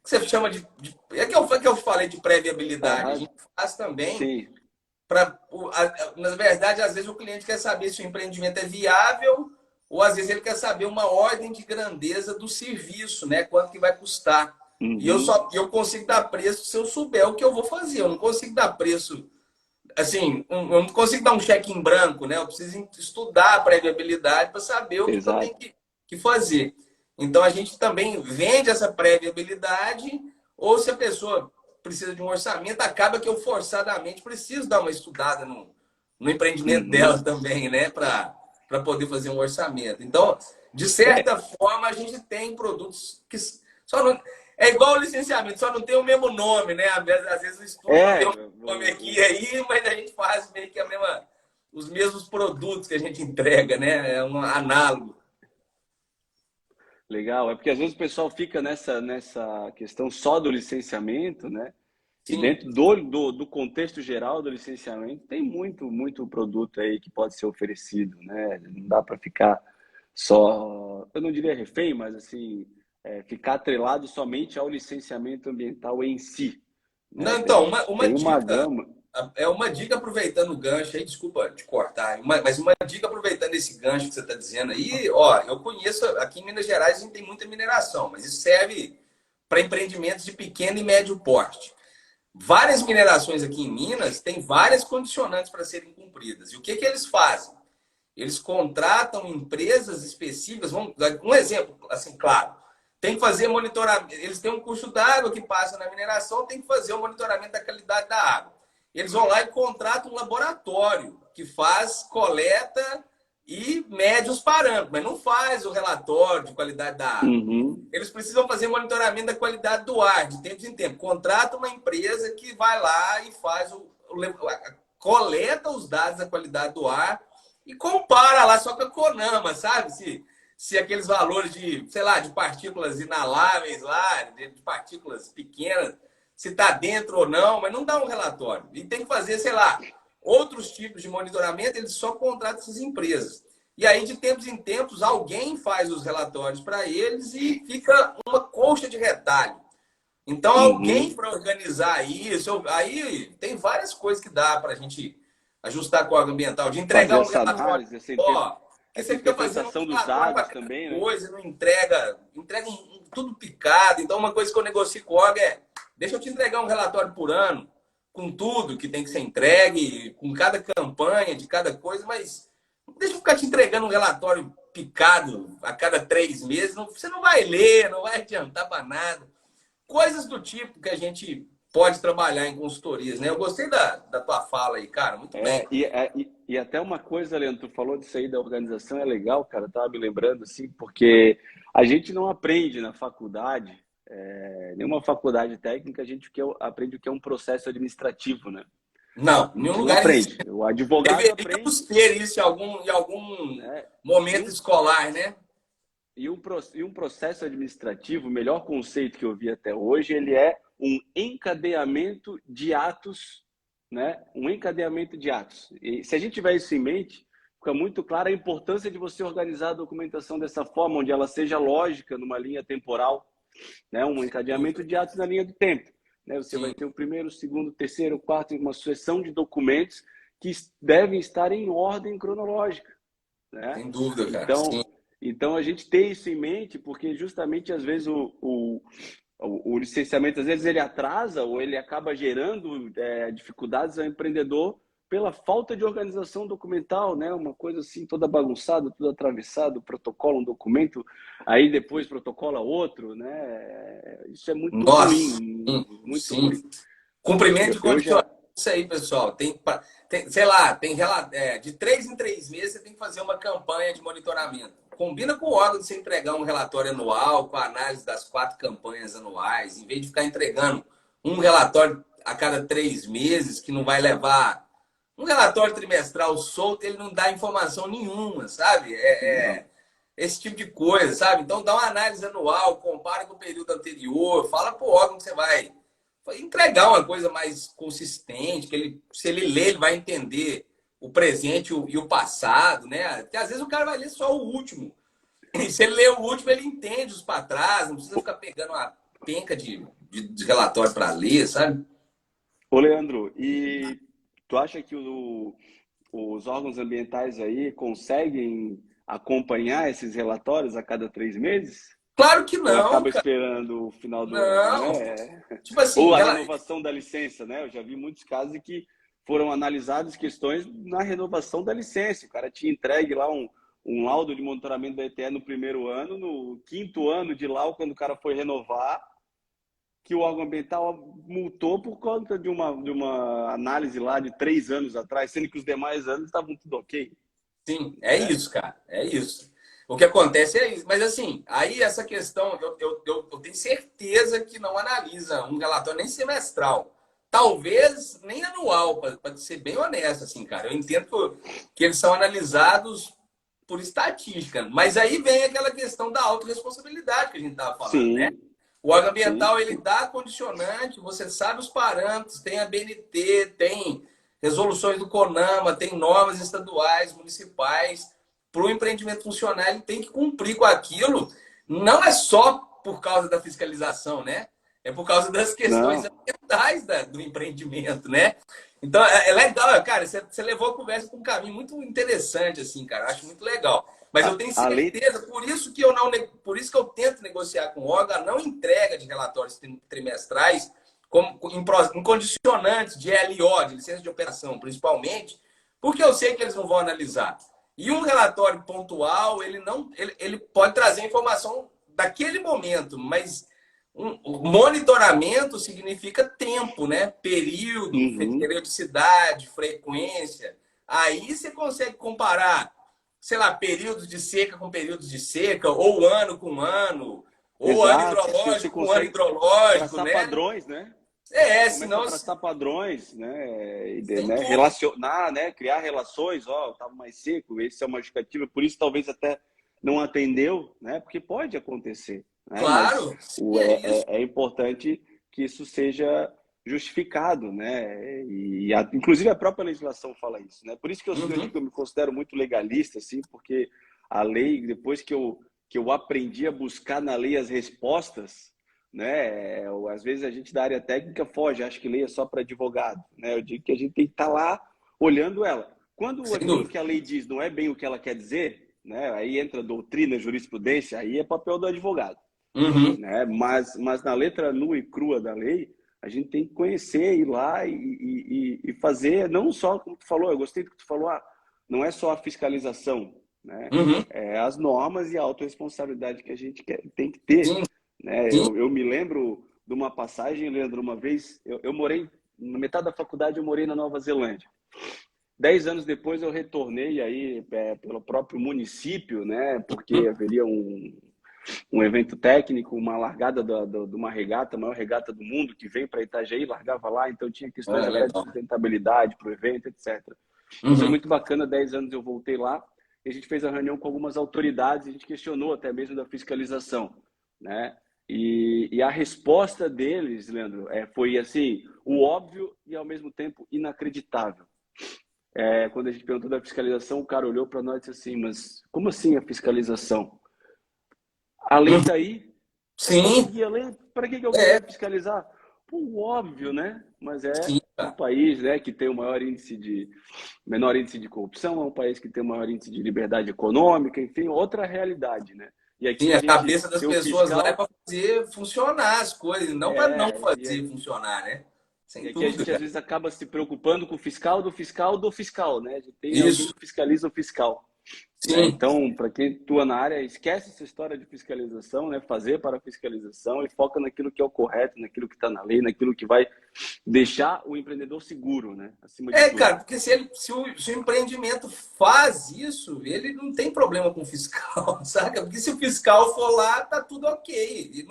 que você chama é que eu falei de pré-viabilidade. A Aham. gente faz também Sim. para, na verdade, às vezes o cliente quer saber se o empreendimento é viável ou às vezes ele quer saber uma ordem de grandeza do serviço, né? Quanto que vai custar. E Uhum. eu consigo dar preço se eu souber o que eu vou fazer. Eu não consigo dar preço assim, eu não consigo dar um cheque em branco, né? Eu preciso estudar a pré-viabilidade para saber o que eu tenho Exato. que fazer. Então, a gente também vende essa pré-viabilidade, ou se a pessoa precisa de um orçamento, acaba que eu forçadamente preciso dar uma estudada no empreendimento dela Uhum. também, né? Para poder fazer um orçamento. Então, de É, certa forma, a gente tem produtos que só não. É igual o licenciamento, só não tem o mesmo nome, né? Às vezes o estudo não tem é, o nome aqui e aí, mas a gente faz meio que os mesmos produtos que a gente entrega, né? É um análogo. legal. É porque às vezes o pessoal fica nessa questão só do licenciamento, né? E Sim, dentro do contexto geral do licenciamento, tem muito produto aí que pode ser oferecido, né? Não dá para ficar só, eu não diria refém, mas assim, ficar atrelado somente ao licenciamento ambiental em si, né? não, então, uma Tem uma dica, gama. uma dica aproveitando o gancho aí, desculpa te cortar, mas uma dica aproveitando esse gancho que você está dizendo aí, ó, eu conheço, aqui em Minas Gerais a gente tem muita mineração, mas isso serve para empreendimentos de pequeno e médio porte. Várias minerações aqui em Minas têm várias condicionantes para serem cumpridas. E o que eles fazem? Eles contratam empresas específicas. Um exemplo, assim, claro. Tem que fazer monitoramento. Eles têm um curso d'água que passa na mineração, tem que fazer o monitoramento da qualidade da água. Eles vão lá e contratam um laboratório que faz coleta e mede os parâmetros, mas não faz o relatório de qualidade da água. Uhum, Eles precisam fazer monitoramento da qualidade do ar, de tempos em tempos. Contrata uma empresa que vai lá e faz coleta os dados da qualidade do ar e compara lá só com a Conama, sabe? Se aqueles valores de, sei lá, de partículas inaláveis lá, de partículas pequenas, se está dentro ou não, mas não dá um relatório. E tem que fazer, sei lá, outros tipos de monitoramento, eles só contratam essas empresas. E aí, de tempos em tempos, alguém faz os relatórios para eles e fica uma colcha de retalho. Então, alguém Uhum. para organizar isso, aí tem várias coisas que dá para a gente ajustar com o órgão ambiental, de Fazer entregar um essa relatório, análise, ó, que essa você fica fazendo interpretação um dos relatório para dados cada também, né? coisa, não entrega tudo picado. Então, uma coisa que eu negocio com o órgão é, deixa eu te entregar um relatório por ano, com tudo que tem que ser entregue, com cada campanha, de cada coisa, mas não deixa eu ficar te entregando um relatório picado a cada 3 meses, você não vai ler, não vai adiantar para nada. Coisas do tipo que a gente pode trabalhar em consultorias, né? Eu gostei da tua fala aí, cara, muito bem. E até uma coisa, Leandro, tu falou disso aí da organização, é legal, cara, tava me lembrando, assim, porque a gente não aprende na faculdade, nenhuma faculdade técnica, a gente aprende o que é um processo administrativo, né? Não, A em nenhum gente não lugar aprende. O advogado deveríamos aprende, ter isso em algum né? E momento um, escolar, né? e um processo administrativo, o melhor conceito que eu vi até hoje, ele é um encadeamento de atos, né? Um encadeamento de atos. E se a gente tiver isso em mente, fica muito clara a importância de você organizar a documentação dessa forma, onde ela seja lógica numa linha temporal, né? Um Sem encadeamento dúvida. de atos na linha do tempo. Né? Você vai Sim, ter o primeiro, o segundo, o terceiro, o quarto, uma sucessão de documentos que devem estar em ordem cronológica, né? sem dúvida, cara. Sim. Então, então a gente tem isso em mente, porque justamente às vezes o licenciamento, às vezes ele atrasa ou ele acaba gerando dificuldades ao empreendedor pela falta de organização documental, né? Uma coisa assim toda bagunçada, tudo atravessado, protocolo um documento, aí depois protocola outro, né? Isso é muito Nossa, ruim, muito ruim. sim. Cumprimento de Eu já condicionais, isso aí, pessoal. Sei lá, de 3 em 3 meses você tem que fazer uma campanha de monitoramento. Combina com o órgão de você entregar um relatório anual com a análise das 4 campanhas anuais, em vez de ficar entregando um relatório a cada 3 meses, que não vai levar. Um relatório trimestral solto, ele não dá informação nenhuma, sabe? não. Esse tipo de coisa, sabe? Então dá uma análise anual, compara com o período anterior, fala para o órgão que você vai entregar uma coisa mais consistente, que ele, se ele ler, ele vai entender o presente e o passado, né? Porque às vezes o cara vai ler só o último. E se ele ler o último, ele entende os para trás, não precisa ficar pegando uma penca de relatório para ler, sabe? Ô, Leandro, e tu acha que os órgãos ambientais aí conseguem acompanhar esses relatórios a cada 3 meses? Claro que Ou não, acaba cara. esperando o final do ano, Não. né? Tipo Ou assim, a renovação da licença, né? Eu já vi muitos casos em que foram analisadas questões na renovação da licença. O cara tinha entregue lá um laudo de monitoramento da ETE no primeiro ano, no quinto ano de laudo, quando o cara foi renovar, que o órgão ambiental multou por conta de uma análise lá de 3 anos atrás, sendo que os demais anos estavam tudo ok, sim, é né? isso, cara. É isso. O que acontece é isso. Mas assim, aí essa questão, eu tenho certeza que não analisa um relatório nem semestral. Talvez nem anual, para ser bem honesto, assim, cara. Eu entendo que eles são analisados por estatística. Mas aí vem aquela questão da autorresponsabilidade que a gente estava falando, né? Sim, O órgão sim. ambiental, ele dá condicionante, você sabe os parâmetros, tem a BNT, tem resoluções do CONAMA, tem normas estaduais, municipais. Para o empreendimento funcionar, ele tem que cumprir com aquilo. Não é só por causa da fiscalização, né? É por causa das questões Não, ambientais do empreendimento, né? Então, é legal, cara, você levou a conversa para um caminho muito interessante, assim, cara. Eu acho muito legal. Mas eu tenho além, certeza, por isso que eu tento negociar com o órgão a não entrega de relatórios trimestrais como em condicionantes de LO, de licença de operação, principalmente, porque eu sei que eles não vão analisar. E um relatório pontual, ele não, ele pode trazer informação daquele momento, mas um monitoramento significa tempo, né? Período, uhum, periodicidade, frequência. Aí você consegue comparar, sei lá, períodos de seca com períodos de seca, ou ano com ano, ou ano exato, você hidrológico com ano consegue hidrológico, traçar né? padrões, né? Você começa a Senão, traçar padrões, né? sem Né? dúvida, Relacionar, né? Criar relações, ó, estava mais seco, esse é uma justificativa, por isso talvez até não atendeu, né? Porque pode acontecer, né? Mas claro, sim, é isso. é importante que isso seja justificado, né? Inclusive a própria legislação fala isso, né? Por isso que eu digo que eu me considero muito legalista, assim, porque a lei, depois que eu aprendi a buscar na lei as respostas, né? Às vezes a gente da área técnica foge, acha que lei é só para advogado, né? Eu digo que a gente tem que estar lá olhando ela. Quando Sem aquilo dúvida. que a lei diz não é bem o que ela quer dizer, né? Aí entra doutrina, jurisprudência, aí é papel do advogado, Uhum. né? Mas na letra nua e crua da lei, a gente tem que conhecer, ir lá e fazer, não só como tu falou, eu gostei do que tu falou, não é só a fiscalização, né? Uhum. É as normas e a autorresponsabilidade que a gente tem que ter, Sim, né? sim. Eu me lembro de uma passagem, Leandro, uma vez, eu morei, na metade da faculdade eu morei na Nova Zelândia. 10 anos depois eu retornei aí pelo próprio município, né? Porque haveria um evento técnico, uma largada de uma regata, a maior regata do mundo, que veio para Itajaí, largava lá, então tinha questões Ah, até de legal. sustentabilidade para o evento, etc. Então foi Uhum. muito bacana, 10 anos eu voltei lá, e a gente fez a reunião com algumas autoridades, a gente questionou até mesmo da fiscalização, né? E a resposta deles, Leandro, foi assim, o óbvio e ao mesmo tempo inacreditável. Quando a gente perguntou da fiscalização, o cara olhou para nós e disse assim, mas como assim a fiscalização? A lei Uhum. está aí, é só Sim, seguir a lei. Para que alguém é, vai fiscalizar? Pô, óbvio, né? Mas é sim, um cara. país, né, que tem o menor índice de corrupção, é um país que tem o maior índice de liberdade econômica, enfim, outra realidade, né? E Sim, aqui a a gente cabeça das tem o pessoas lá é fiscal, para fazer funcionar as coisas, não para não e, fazer funcionar, né? e Sem aqui a dúvida, gente às cara. vezes acaba se preocupando com o fiscal do fiscal do fiscal, né? A gente tem alguém Isso, que fiscaliza o fiscal. Né? sim. Então, para quem atua na área, esquece essa história de fiscalização, né? Fazer para a fiscalização e foca naquilo que é o correto, naquilo que está na lei, naquilo que vai deixar o empreendedor seguro, né? Acima de É, tudo. cara, porque se o empreendimento faz isso, ele não tem problema com o fiscal, saca? Porque se o fiscal for lá, tá tudo ok. E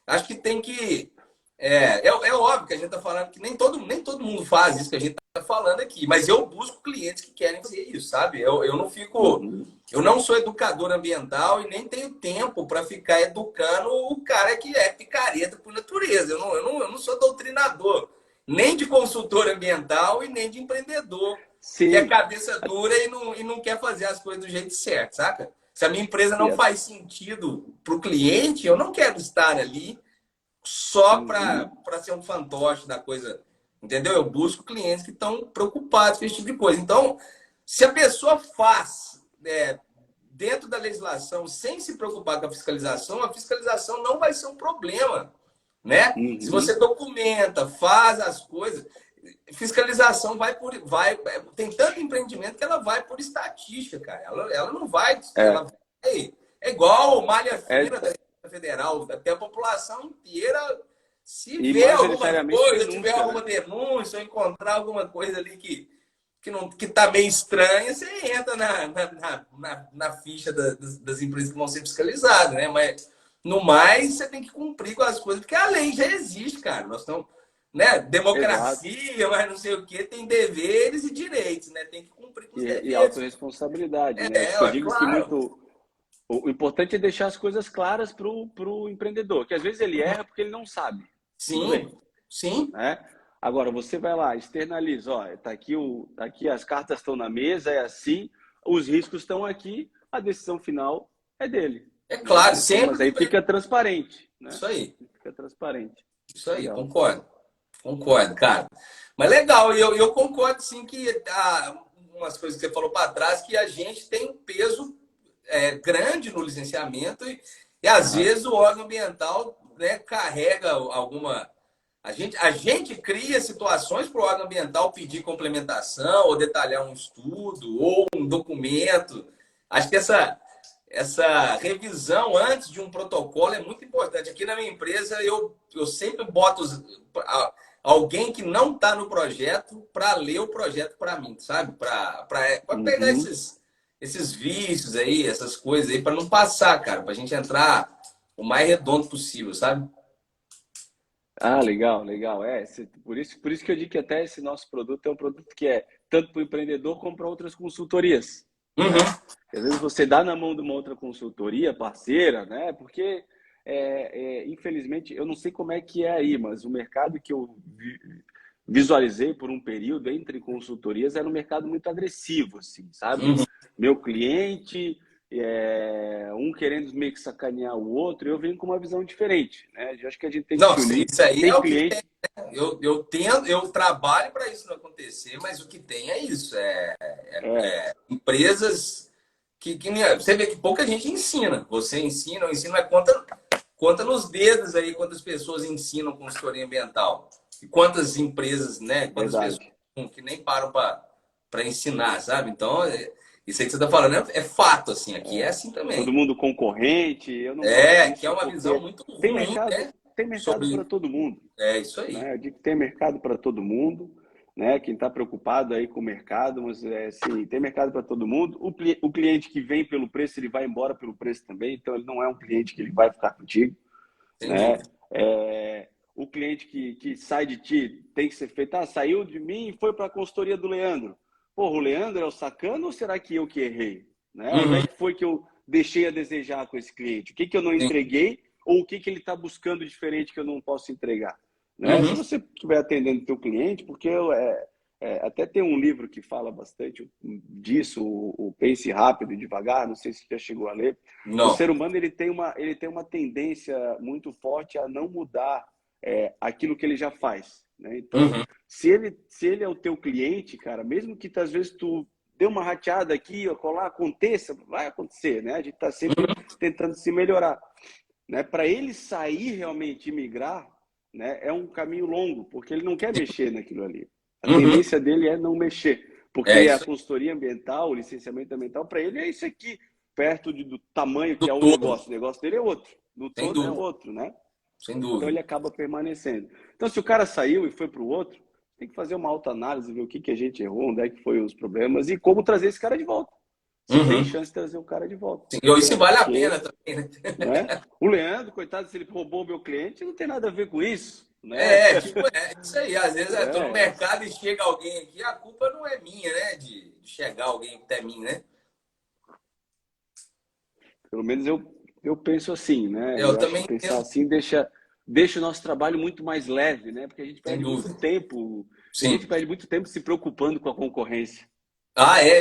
acho que tem que. É óbvio que a gente está falando que nem todo mundo faz isso que a gente está falando aqui, mas eu busco clientes que querem fazer isso, sabe? Eu não fico. Uhum. Eu não sou educador ambiental e nem tenho tempo para ficar educando o cara que é picareta por natureza. Eu não sou doutrinador, nem de consultor ambiental e nem de empreendedor, que é Sim. cabeça dura e não quer fazer as coisas do jeito certo, saca? Se a minha empresa E não é- faz sentido para o cliente, eu não quero estar ali só para Uhum. ser um fantoche da coisa, entendeu? Eu busco clientes que estão preocupados com esse tipo de coisa. Então, se a pessoa faz dentro da legislação sem se preocupar com a fiscalização não vai ser um problema, né? Se você Uhum. documenta, faz as coisas, fiscalização tem tanto empreendimento que ela vai por estatística, cara. Ela não vai, ela É, é igual malha é, fina da Federal, até a população inteira, se e vê alguma majoritariamente coisa, tiver denúncia, alguma né? denúncia, ou encontrar alguma coisa ali que tá meio estranha, você entra na ficha das empresas que vão ser fiscalizadas, né? Mas no mais, você tem que cumprir com as coisas, porque a lei já existe, cara. Nós estamos, né? Exato. Democracia, mas não sei o que, tem deveres e direitos, né? Tem que cumprir com os E deveres. autorresponsabilidade, né? Eu digo que Claro. muito. O importante é deixar as coisas claras pro empreendedor, que às vezes ele erra porque ele não sabe. Tudo Sim, bem, sim, né? Agora, você vai lá, externaliza, ó, tá aqui as cartas estão na mesa, é assim, os riscos estão aqui, a decisão final é dele, é né? claro, Então, sempre mas do aí empreendedor. fica transparente, né? Isso aí, Fica transparente. isso aí, Legal. concordo, cara. Mas legal, e eu concordo sim que umas coisas que você falou para trás, que a gente tem um peso grande no licenciamento e às Aham. vezes o órgão ambiental, né, carrega alguma. A gente cria situações para o órgão ambiental pedir complementação, ou detalhar um estudo, ou um documento. Acho que essa revisão antes de um protocolo é muito importante. Aqui na minha empresa, eu sempre boto alguém que não está no projeto para ler o projeto para mim, sabe? Para pegar Uhum. esses vícios aí, essas coisas aí, para não passar, cara, para a gente entrar o mais redondo possível, sabe? Ah, legal, legal. Por isso que eu digo que até esse nosso produto é um produto que é tanto para o empreendedor como para outras consultorias, né? Uhum. Às vezes você dá na mão de uma outra consultoria parceira, né? Porque infelizmente, eu não sei como é que é aí, mas o mercado que eu visualizei por um período entre consultorias era um mercado muito agressivo, assim, sabe? Uhum. Meu cliente, um querendo meio que sacanear o outro, eu venho com uma visão diferente, né? Eu acho que a gente tem que Não, se unir. isso aí é Tem o que tem. cliente, Eu trabalho para isso não acontecer, mas o que tem é isso. é, Empresas você vê que pouca gente ensina. Você ensina, eu ensino, mas conta nos dedos aí quantas pessoas ensinam consultoria ambiental. E quantas empresas, né? Quantas pessoas verdade. que nem param para ensinar, sabe? Então, isso aí que você está falando é fato, assim. Aqui é assim Todo também. mundo concorrente, eu não gosto Que é disso uma visão porque muito ruim, né? tem mercado para Sobre. todo mundo, É isso aí. né? Eu digo que tem mercado para todo mundo, né? Quem está preocupado aí com o mercado, mas assim, tem mercado para todo mundo. O cliente que vem pelo preço, ele vai embora pelo preço também, então ele não é um cliente que ele vai ficar contigo, Sem né? dúvida. O cliente que sai de ti tem que ser feito, saiu de mim e foi para a consultoria do Leandro. Porra, o Leandro é o sacano ou será que eu que errei? Né? Onde é Uhum, que foi que eu deixei a desejar com esse cliente? O que, que eu não sim. entreguei ou o que, que ele está buscando diferente que eu não posso entregar? Né? Se Uhum. você estiver atendendo o teu cliente, porque até tem um livro que fala bastante disso, o Pense Rápido e Devagar, não sei se você já chegou a ler. O Não. ser humano ele tem uma tendência muito forte a não mudar aquilo que ele já faz. Né? Então, Uhum, se ele é o teu cliente, cara, mesmo que às vezes tu dê uma rateada aqui, ou colar, aconteça, vai acontecer, né? A gente está sempre uhum, tentando se melhorar. Né? Para ele sair realmente e migrar, né, é um caminho longo, porque ele não quer mexer naquilo ali. A uhum. tendência dele é não mexer, É porque a isso aí. consultoria ambiental, o licenciamento ambiental, para ele é isso aqui, perto do tamanho Do que é o todo, negócio. O negócio dele é outro, do sem todo é dúvida. outro, né? Sem Então dúvida. ele acaba permanecendo. Então, se o cara saiu e foi para o outro, tem que fazer uma autoanálise, ver o que, que a gente errou, onde é que foi os problemas e como trazer esse cara de volta. Se tem Uhum. chance de trazer o cara de volta. Sim, e isso Né? vale a pena Porque, também, né? né? O Leandro, coitado, se ele roubou o meu cliente, não tem nada a ver com isso. Né? Tipo, é isso aí. Às vezes eu tô no É, mercado e chega alguém aqui, a culpa não é minha, né? De chegar alguém até mim, né? pelo menos eu penso assim, né? Eu Eu acho que também pensar entendo, assim deixa o nosso trabalho muito mais leve, né? Porque sem dúvida. a Sim. gente perde muito tempo se preocupando com a concorrência,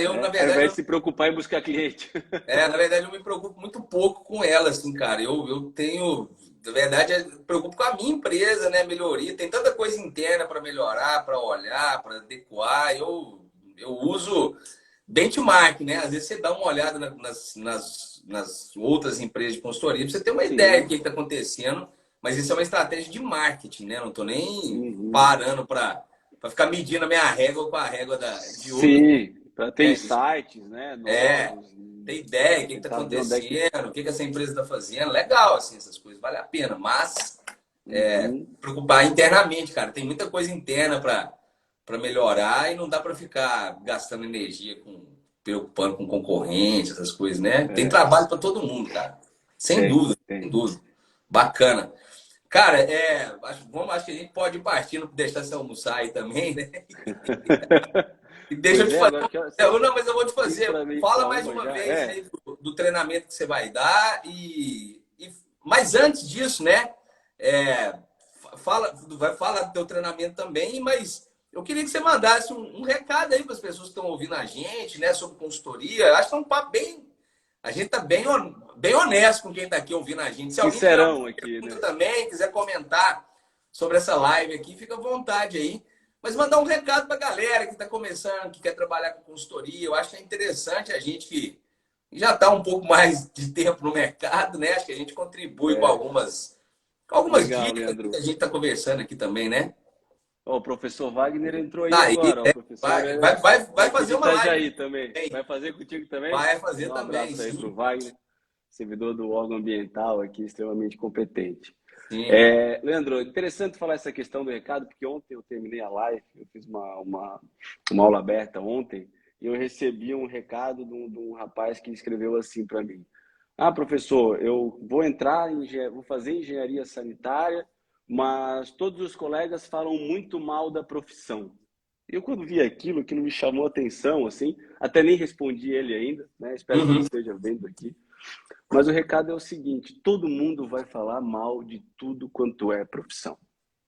Eu, na né? Ao verdade, invés de se preocupar em buscar cliente. eu me preocupo muito pouco com ela, assim, cara. Eu tenho, na verdade, eu me preocupo com a minha empresa, né? Melhoria. Tem tanta coisa interna para melhorar, para olhar, para adequar. Eu uso benchmark, né? Às vezes você dá uma olhada nas outras empresas de consultoria para você ter uma ideia do Sim. que está acontecendo. Mas isso é uma estratégia de marketing, né? Não estou nem Uhum. parando para ficar medindo a minha régua com a régua de outros, Sim, para ter né? insights, né, É, novos, ter ideia, o que está tentar ver onde é que. acontecendo, o que essa empresa está fazendo. Legal, assim, essas coisas, vale a pena. Mas Uhum. preocupar internamente, cara. Tem muita coisa interna para melhorar e não dá para ficar gastando energia preocupando com concorrência, essas coisas, né? Tem É, trabalho para todo mundo, cara. Sem tem, dúvida, sem tem. dúvida. Bacana. Cara, acho que a gente pode ir partindo para deixar você almoçar aí também, né? E deixa eu Pois te é, fazer. agora que Não, mas eu vou te 5 fazer. para mim, Fala para mais uma uma já. vez aí do treinamento que você vai dar. Mas antes disso, né? É, vai falar do teu treinamento também, mas eu queria que você mandasse um recado aí para as pessoas que estão ouvindo a gente, né? Sobre consultoria. Eu acho que é um papo bem. A gente está bem honesto com quem está aqui ouvindo a gente. Se alguém tiver alguma Sincerão aqui, pergunta né? também, quiser comentar sobre essa live aqui, fica à vontade aí. Mas mandar um recado para a galera que está começando, que quer trabalhar com consultoria. Eu acho que é interessante a gente que já está um pouco mais de tempo no mercado, né? Acho que a gente contribui com É, algumas legal, dicas que a Leandro. gente está conversando aqui também, né? Ó, o professor Wagner entrou aí Tá aí, agora. Ó, o professor é vai aqui fazer de uma live Itajaí aqui também. também. Vai fazer contigo também? Vai fazer Manda um também, abraço aí para sim. o Wagner, servidor do órgão ambiental aqui, extremamente competente. Sim. Leandro, interessante falar essa questão do recado, porque ontem eu terminei a live, eu fiz uma aula aberta ontem, e eu recebi um recado de um rapaz que escreveu assim para mim. Ah, professor, eu vou fazer engenharia sanitária, mas todos os colegas falam muito mal da profissão. Eu, quando vi aquilo me chamou a atenção, assim, até nem respondi ele ainda, né? Espero que ele Uhum. esteja vendo aqui. Mas o recado é o seguinte, todo mundo vai falar mal de tudo quanto é profissão.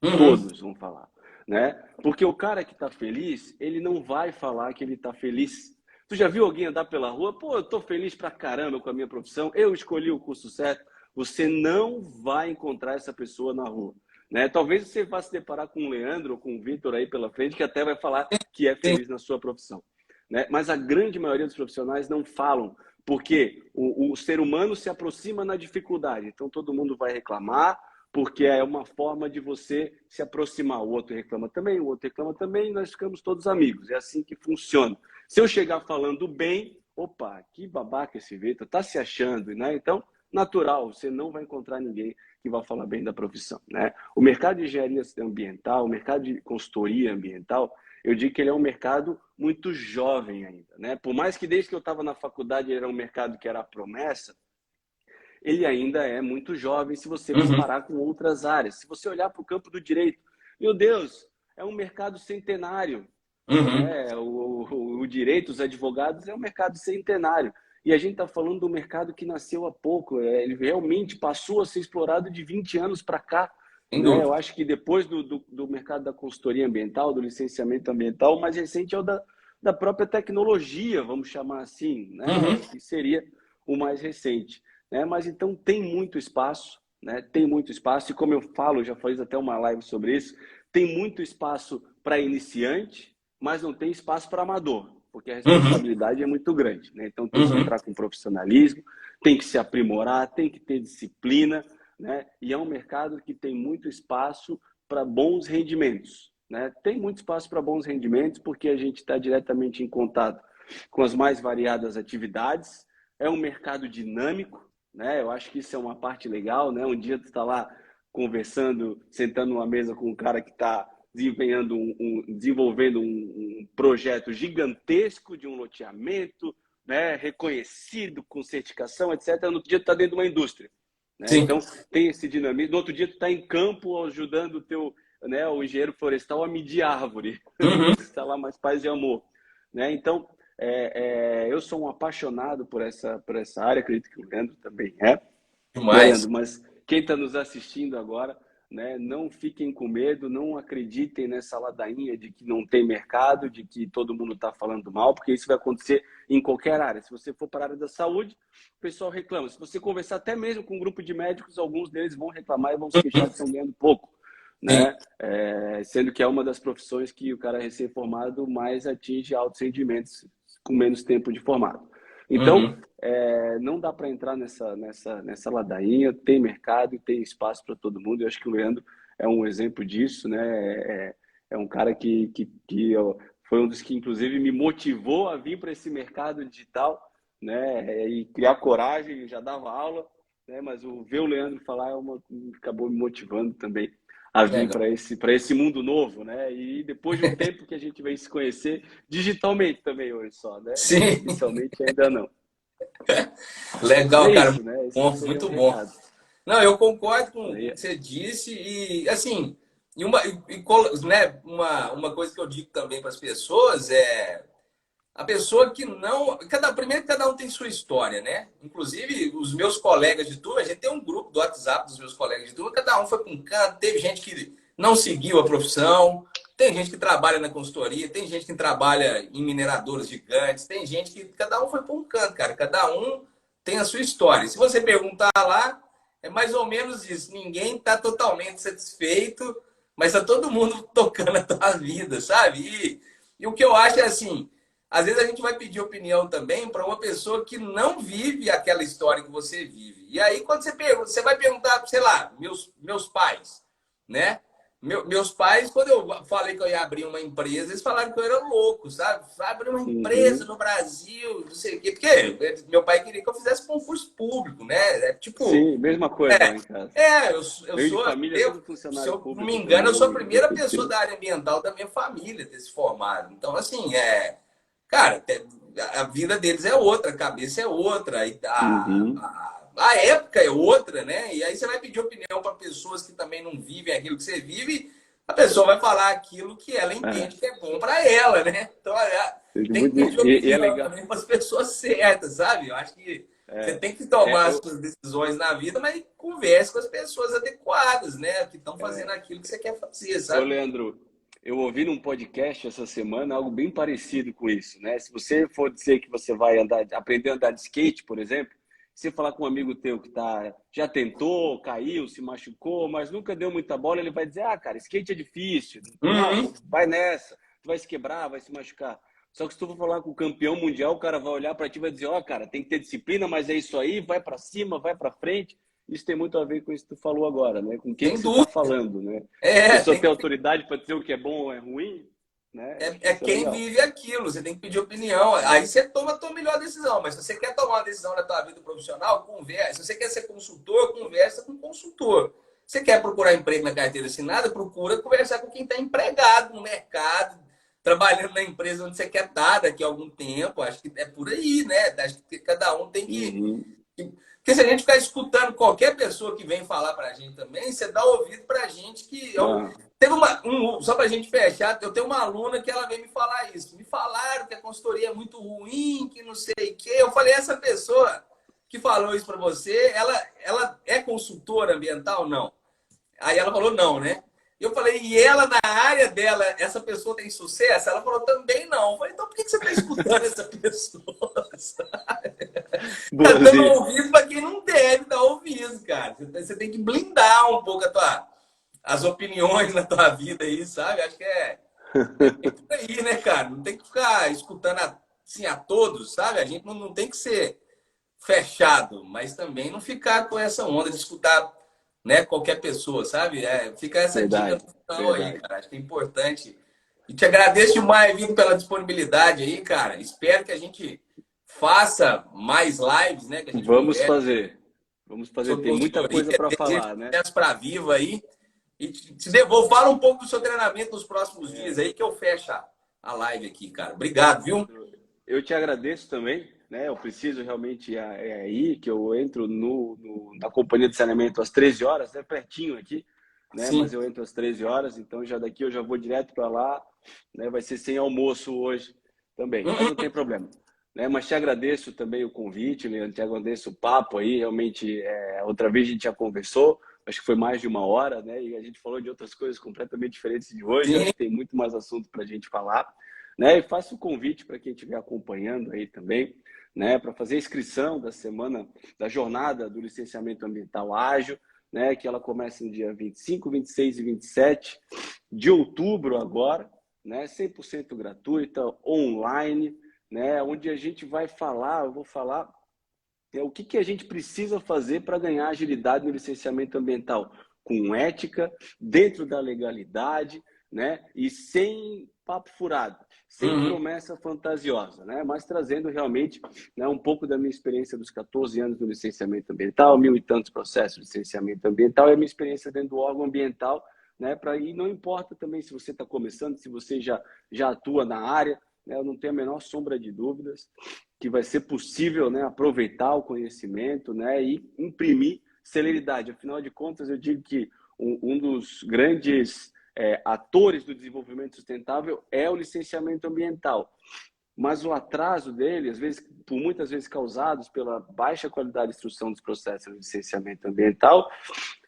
Uhum. Todos vão falar, né? Porque o cara que está feliz, ele não vai falar que ele está feliz. Tu já viu alguém andar pela rua? Pô, eu tô feliz pra caramba com a minha profissão, eu escolhi o curso certo. Você não vai encontrar essa pessoa na rua, né? Talvez você vá se deparar com o Leandro ou com o Vitor aí pela frente, que até vai falar que é Sim. feliz na sua profissão, né? Mas a grande maioria dos profissionais não falam, porque o ser humano se aproxima na dificuldade. Então todo mundo vai reclamar, porque é uma forma de você se aproximar. O outro reclama também, o outro reclama também, e nós ficamos todos amigos. É assim que funciona. Se eu chegar falando bem, opa, que babaca esse Vitor, tá se achando, né? Então, natural, você não vai encontrar ninguém que vá falar bem da profissão, né? O mercado de engenharia ambiental, o mercado de consultoria ambiental, eu digo que ele é um mercado muito jovem ainda, né? Por mais que desde que eu estava na faculdade era um mercado que era a promessa, ele ainda é muito jovem se você Uhum. comparar com outras áreas. Se você olhar para o campo do direito, meu Deus, é um mercado centenário, Uhum. né? O direito, os advogados, é um mercado centenário. E a gente está falando do mercado que nasceu há pouco. Ele realmente passou a ser explorado de 20 anos para cá. Sem Né? Eu dúvida. acho que depois do mercado da consultoria ambiental, do licenciamento ambiental, o mais recente é o da própria tecnologia, vamos chamar assim, né? Uhum. Que seria o mais recente. Né? Mas então tem muito espaço, né? Tem muito espaço. E como eu falo, já fiz até uma live sobre isso, tem muito espaço para iniciante, mas não tem espaço para amador, porque a Uhum. responsabilidade é muito grande, né? Então tem que Uhum. entrar com profissionalismo, tem que se aprimorar, tem que ter disciplina, né? E é um mercado que tem muito espaço para bons rendimentos, né? Tem muito espaço para bons rendimentos porque a gente está diretamente em contato com as mais variadas atividades. É um mercado dinâmico, né? Eu acho que isso é uma parte legal, né? Um dia tu está lá conversando, sentando numa mesa com um cara que está desenvolvendo um projeto gigantesco de um loteamento, né, reconhecido, com certificação, etc. No outro dia tu está dentro de uma indústria. Né? Sim. Então, tem esse dinamismo. No outro dia tu está em campo ajudando o engenheiro florestal a medir árvore. Uhum. Está lá mais paz e amor. Né? Então, eu sou um apaixonado por essa área, acredito que o Leandro também é, né, Demais. Leandro? Mas quem está nos assistindo agora, né, não fiquem com medo, não acreditem nessa ladainha de que não tem mercado, de que todo mundo está falando mal, porque isso vai acontecer em qualquer área. Se você for para a área da saúde, o pessoal reclama. Se você conversar até mesmo com um grupo de médicos, alguns deles vão reclamar e vão se queixar que estão ganhando pouco. Sim. Né? Sendo que é uma das profissões que o cara recém-formado mais atinge altos rendimentos com menos tempo de formado. Então, Uhum. não dá para entrar nessa ladainha, tem mercado e tem espaço para todo mundo. Eu acho que o Leandro é um exemplo disso, né? É um cara que foi um dos que, inclusive, me motivou a vir para esse mercado digital, né? E criar coragem, já dava aula, né? Mas ver o Leandro falar acabou me motivando também a vir Legal. para esse mundo novo, né? E depois de um tempo que a gente veio se conhecer digitalmente também hoje só, né? Sim. Presencialmente ainda não. Mas é Legal, cara. isso, né? Esse Bom, seria o muito bom. recado. Não, eu concordo com o Aí, que você disse e assim, né, uma coisa que eu digo também para as pessoas é a pessoa que não, primeiro que cada um tem sua história, né? Inclusive os meus colegas de turma, a gente tem um grupo do WhatsApp dos meus colegas de turma, cada um foi para um canto, teve gente que não seguiu a profissão, tem gente que trabalha na consultoria, tem gente que trabalha em mineradoras gigantes, tem gente que cada um foi para um canto, cara, cada um tem a sua história. Se você perguntar lá, é mais ou menos isso. Ninguém está totalmente satisfeito, mas está todo mundo tocando a tua vida, sabe? E o que eu acho é assim, às vezes a gente vai pedir opinião também para uma pessoa que não vive aquela história que você vive. E aí, quando você pergunta, você vai perguntar, sei lá, meus pais, né? Meus pais, quando eu falei que eu ia abrir uma empresa, eles falaram que eu era louco, sabe? Vai abrir uma empresa uhum. no Brasil, não sei o quê. Porque meu pai queria que eu fizesse concurso público, né? Tipo, Sim, mesma coisa lá em casa. eu Meio de sou, família, todo se funcionário eu não me público engano, eu sou a também, primeira depois de pessoa crescer. da área ambiental da minha família a ter se formado. Então, assim, cara, a vida deles é outra, a cabeça é outra, Uhum. a época é outra, né? E aí você vai pedir opinião para pessoas que também não vivem aquilo que você vive, a pessoa vai falar aquilo que ela É. entende que é bom para ela, né? Então, tem que pedir E é opinião legal. também para as pessoas certas, sabe? Eu acho que Você É, tem que tomar as eu, suas decisões na vida, mas converse com as pessoas adequadas, né? Que estão fazendo aquilo que você quer fazer, Ô, sabe? Leandro, eu ouvi num podcast essa semana algo bem parecido com isso, né? Se você for dizer que você vai aprender a andar de skate, por exemplo, se você falar com um amigo teu que já tentou, caiu, se machucou, mas nunca deu muita bola, ele vai dizer: ah, cara, skate é difícil, Uhum. não, vai nessa, tu vai se quebrar, vai se machucar. Só que se tu for falar com o campeão mundial, o cara vai olhar para ti e vai dizer: ó, cara, tem que ter disciplina, mas é isso aí, vai para cima, vai para frente. Isso tem muito a ver com isso que tu falou agora, né? Com quem que Sem você está dúvida. falando, né? A É, pessoa tem tem autoridade para dizer o que é bom ou é ruim, né? Acho que É isso é quem legal. vive aquilo, você tem que pedir opinião. Aí você toma a tua melhor decisão. Mas se você quer tomar uma decisão na tua vida profissional, conversa. Se você quer ser consultor, conversa com o consultor. Se você quer procurar emprego na carteira assinada, procura conversar com quem está empregado no mercado, trabalhando na empresa onde você quer estar daqui a algum tempo. Acho que é por aí, né? Acho que cada um tem que Uhum. porque se a gente ficar escutando qualquer pessoa que vem falar pra gente também, você dá ouvido pra gente que eu Ah, teve só pra gente fechar, eu tenho uma aluna que ela veio me falar isso. Me falaram que a consultoria é muito ruim, que não sei o quê. Eu falei, essa pessoa que falou isso pra você, ela é consultora ambiental? Não. Aí ela falou não, né? E eu falei, e ela na área dela, essa pessoa tem sucesso? Ela falou também não. Eu falei, então por que você está escutando essa pessoa? Tá dando boazinha. ouvido para quem não deve dar ouvido, cara. Você tem que blindar um pouco as opiniões na tua vida aí, sabe? Acho que é por aí, né, cara? Não tem que ficar escutando assim, a todos, sabe? A gente não tem que ser fechado, mas também não ficar com essa onda de escutar, né, qualquer pessoa, sabe? Fica essa dica Verdade, no final aí, verdade. cara. Acho que é importante. E te agradeço demais, Vitor, pela disponibilidade aí, cara. Espero que a gente faça mais lives, né? Que a gente Vamos converse fazer. Vamos fazer. sobre Tem muita consultoria. coisa para Desejo falar, né? sucesso para a Viva aí. E te devolvo, fala um pouco do seu treinamento nos próximos dias É, aí, que eu fecho a live aqui, cara. Obrigado, viu? Leandro, eu te agradeço também, né? Eu preciso realmente aí que eu entro na companhia de saneamento às 13 horas, né? Pertinho aqui, né? Mas Sim. eu entro às 13 horas, então já daqui eu já vou direto para lá, né? Vai ser sem almoço hoje também, mas não tem problema, né? Mas te agradeço também o convite, Leandro, te agradeço o papo aí, realmente, outra vez a gente já conversou, acho que foi mais de uma hora, né? E a gente falou de outras coisas completamente diferentes de hoje, acho Sim. que tem muito mais assunto para a gente falar, né? E faço o convite para quem estiver acompanhando aí também, né? Para fazer a inscrição da semana, da jornada do licenciamento ambiental ágil, né? Que ela começa no dia 25, 26 e 27 de outubro agora, né? 100% gratuita, online, né? Onde a gente vai falar, eu vou falar o que a gente precisa fazer para ganhar agilidade no licenciamento ambiental, com ética, dentro da legalidade, né? E sem papo furado, sem Uhum. promessa fantasiosa, né? Mas trazendo realmente, né, um pouco da minha experiência dos 14 anos do licenciamento ambiental, mil e tantos processos de licenciamento ambiental e a minha experiência dentro do órgão ambiental, né? E não importa também se você está começando, se você já atua na área, né? Eu não tenho a menor sombra de dúvidas que vai ser possível, né, aproveitar o conhecimento, né, e imprimir celeridade. Afinal de contas, eu digo que um dos grandes atores do desenvolvimento sustentável é o licenciamento ambiental. Mas o atraso dele, às vezes, por muitas vezes causados pela baixa qualidade de instrução dos processos de licenciamento ambiental,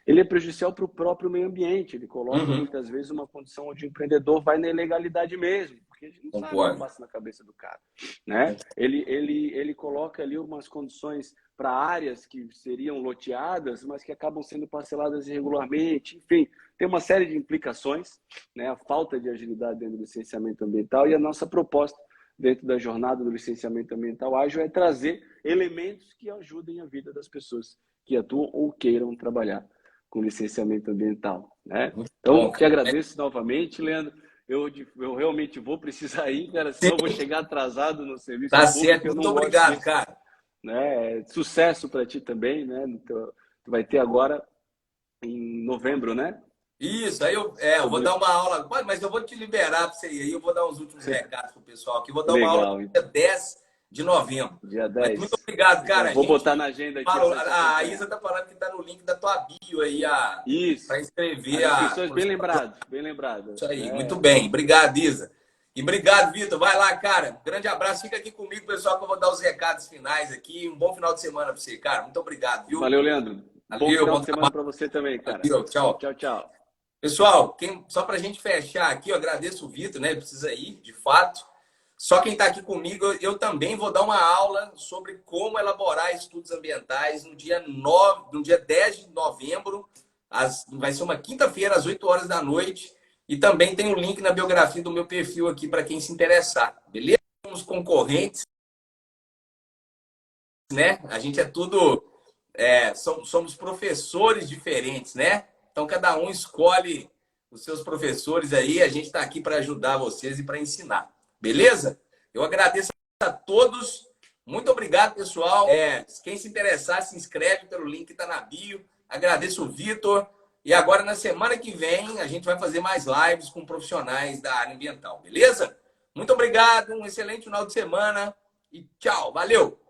ele é prejudicial para o próprio meio ambiente. Ele coloca Uhum. muitas vezes uma condição onde o empreendedor vai na ilegalidade mesmo, porque a gente não sabe o que Concordo. passa na cabeça do cara, né? Ele coloca ali umas condições para áreas que seriam loteadas, mas que acabam sendo parceladas irregularmente. Enfim, tem uma série de implicações, né? A falta de agilidade dentro do licenciamento ambiental e a nossa proposta dentro da jornada do licenciamento ambiental ágil é trazer elementos que ajudem a vida das pessoas que atuam ou queiram trabalhar com licenciamento ambiental, né? Muito bom, Então, te cara. agradeço novamente, Leandro. Eu realmente vou precisar ir, cara, senão eu vou chegar atrasado no serviço Tá público, certo. eu Muito não gosto obrigado, disso, cara. né? Sucesso para ti também, né? Tu vai ter agora em novembro, né? Isso, aí eu vou Sobre... dar uma aula, mas eu vou te liberar para você ir aí, eu vou dar uns últimos recados pro pessoal aqui, vou dar uma aula Legal, dia então. 10 de novembro. Dia Mas muito 10. obrigado, Já cara. A vou botar gente na agenda aqui fala, para te a acompanhar. Isa tá falando que tá no link da tua bio aí Isso. para inscrever As inscrições bem lembrado, Isso aí, muito né? bem. Obrigado, Isa. E obrigado, Vitor. Vai lá, cara. Grande abraço. Fica aqui comigo, pessoal, que eu vou dar os recados finais aqui. Um bom final de semana para você, cara. Muito obrigado, viu? Valeu, Leandro. Bom Valeu, final bom de semana trabalho. para você também, cara. Valeu, tchau. Tchau, tchau. Pessoal, só para a gente fechar aqui, eu agradeço o Vitor, né? Ele precisa ir, de fato. Só quem está aqui comigo, eu também vou dar uma aula sobre como elaborar estudos ambientais no dia 9, no dia 10 de novembro. Vai ser uma quinta-feira, às 8 horas da noite. E também tem um link na biografia do meu perfil aqui para quem se interessar. Beleza? Somos concorrentes, né? A gente é tudo... somos professores diferentes, né? Então, cada um escolhe os seus professores aí. A gente está aqui para ajudar vocês e para ensinar. Beleza? Eu agradeço a todos. Muito obrigado, pessoal. Quem se interessar, se inscreve pelo link que está na bio. Agradeço o Vitor. E agora, na semana que vem, a gente vai fazer mais lives com profissionais da área ambiental. Beleza? Muito obrigado. Um excelente final de semana. E tchau. Valeu!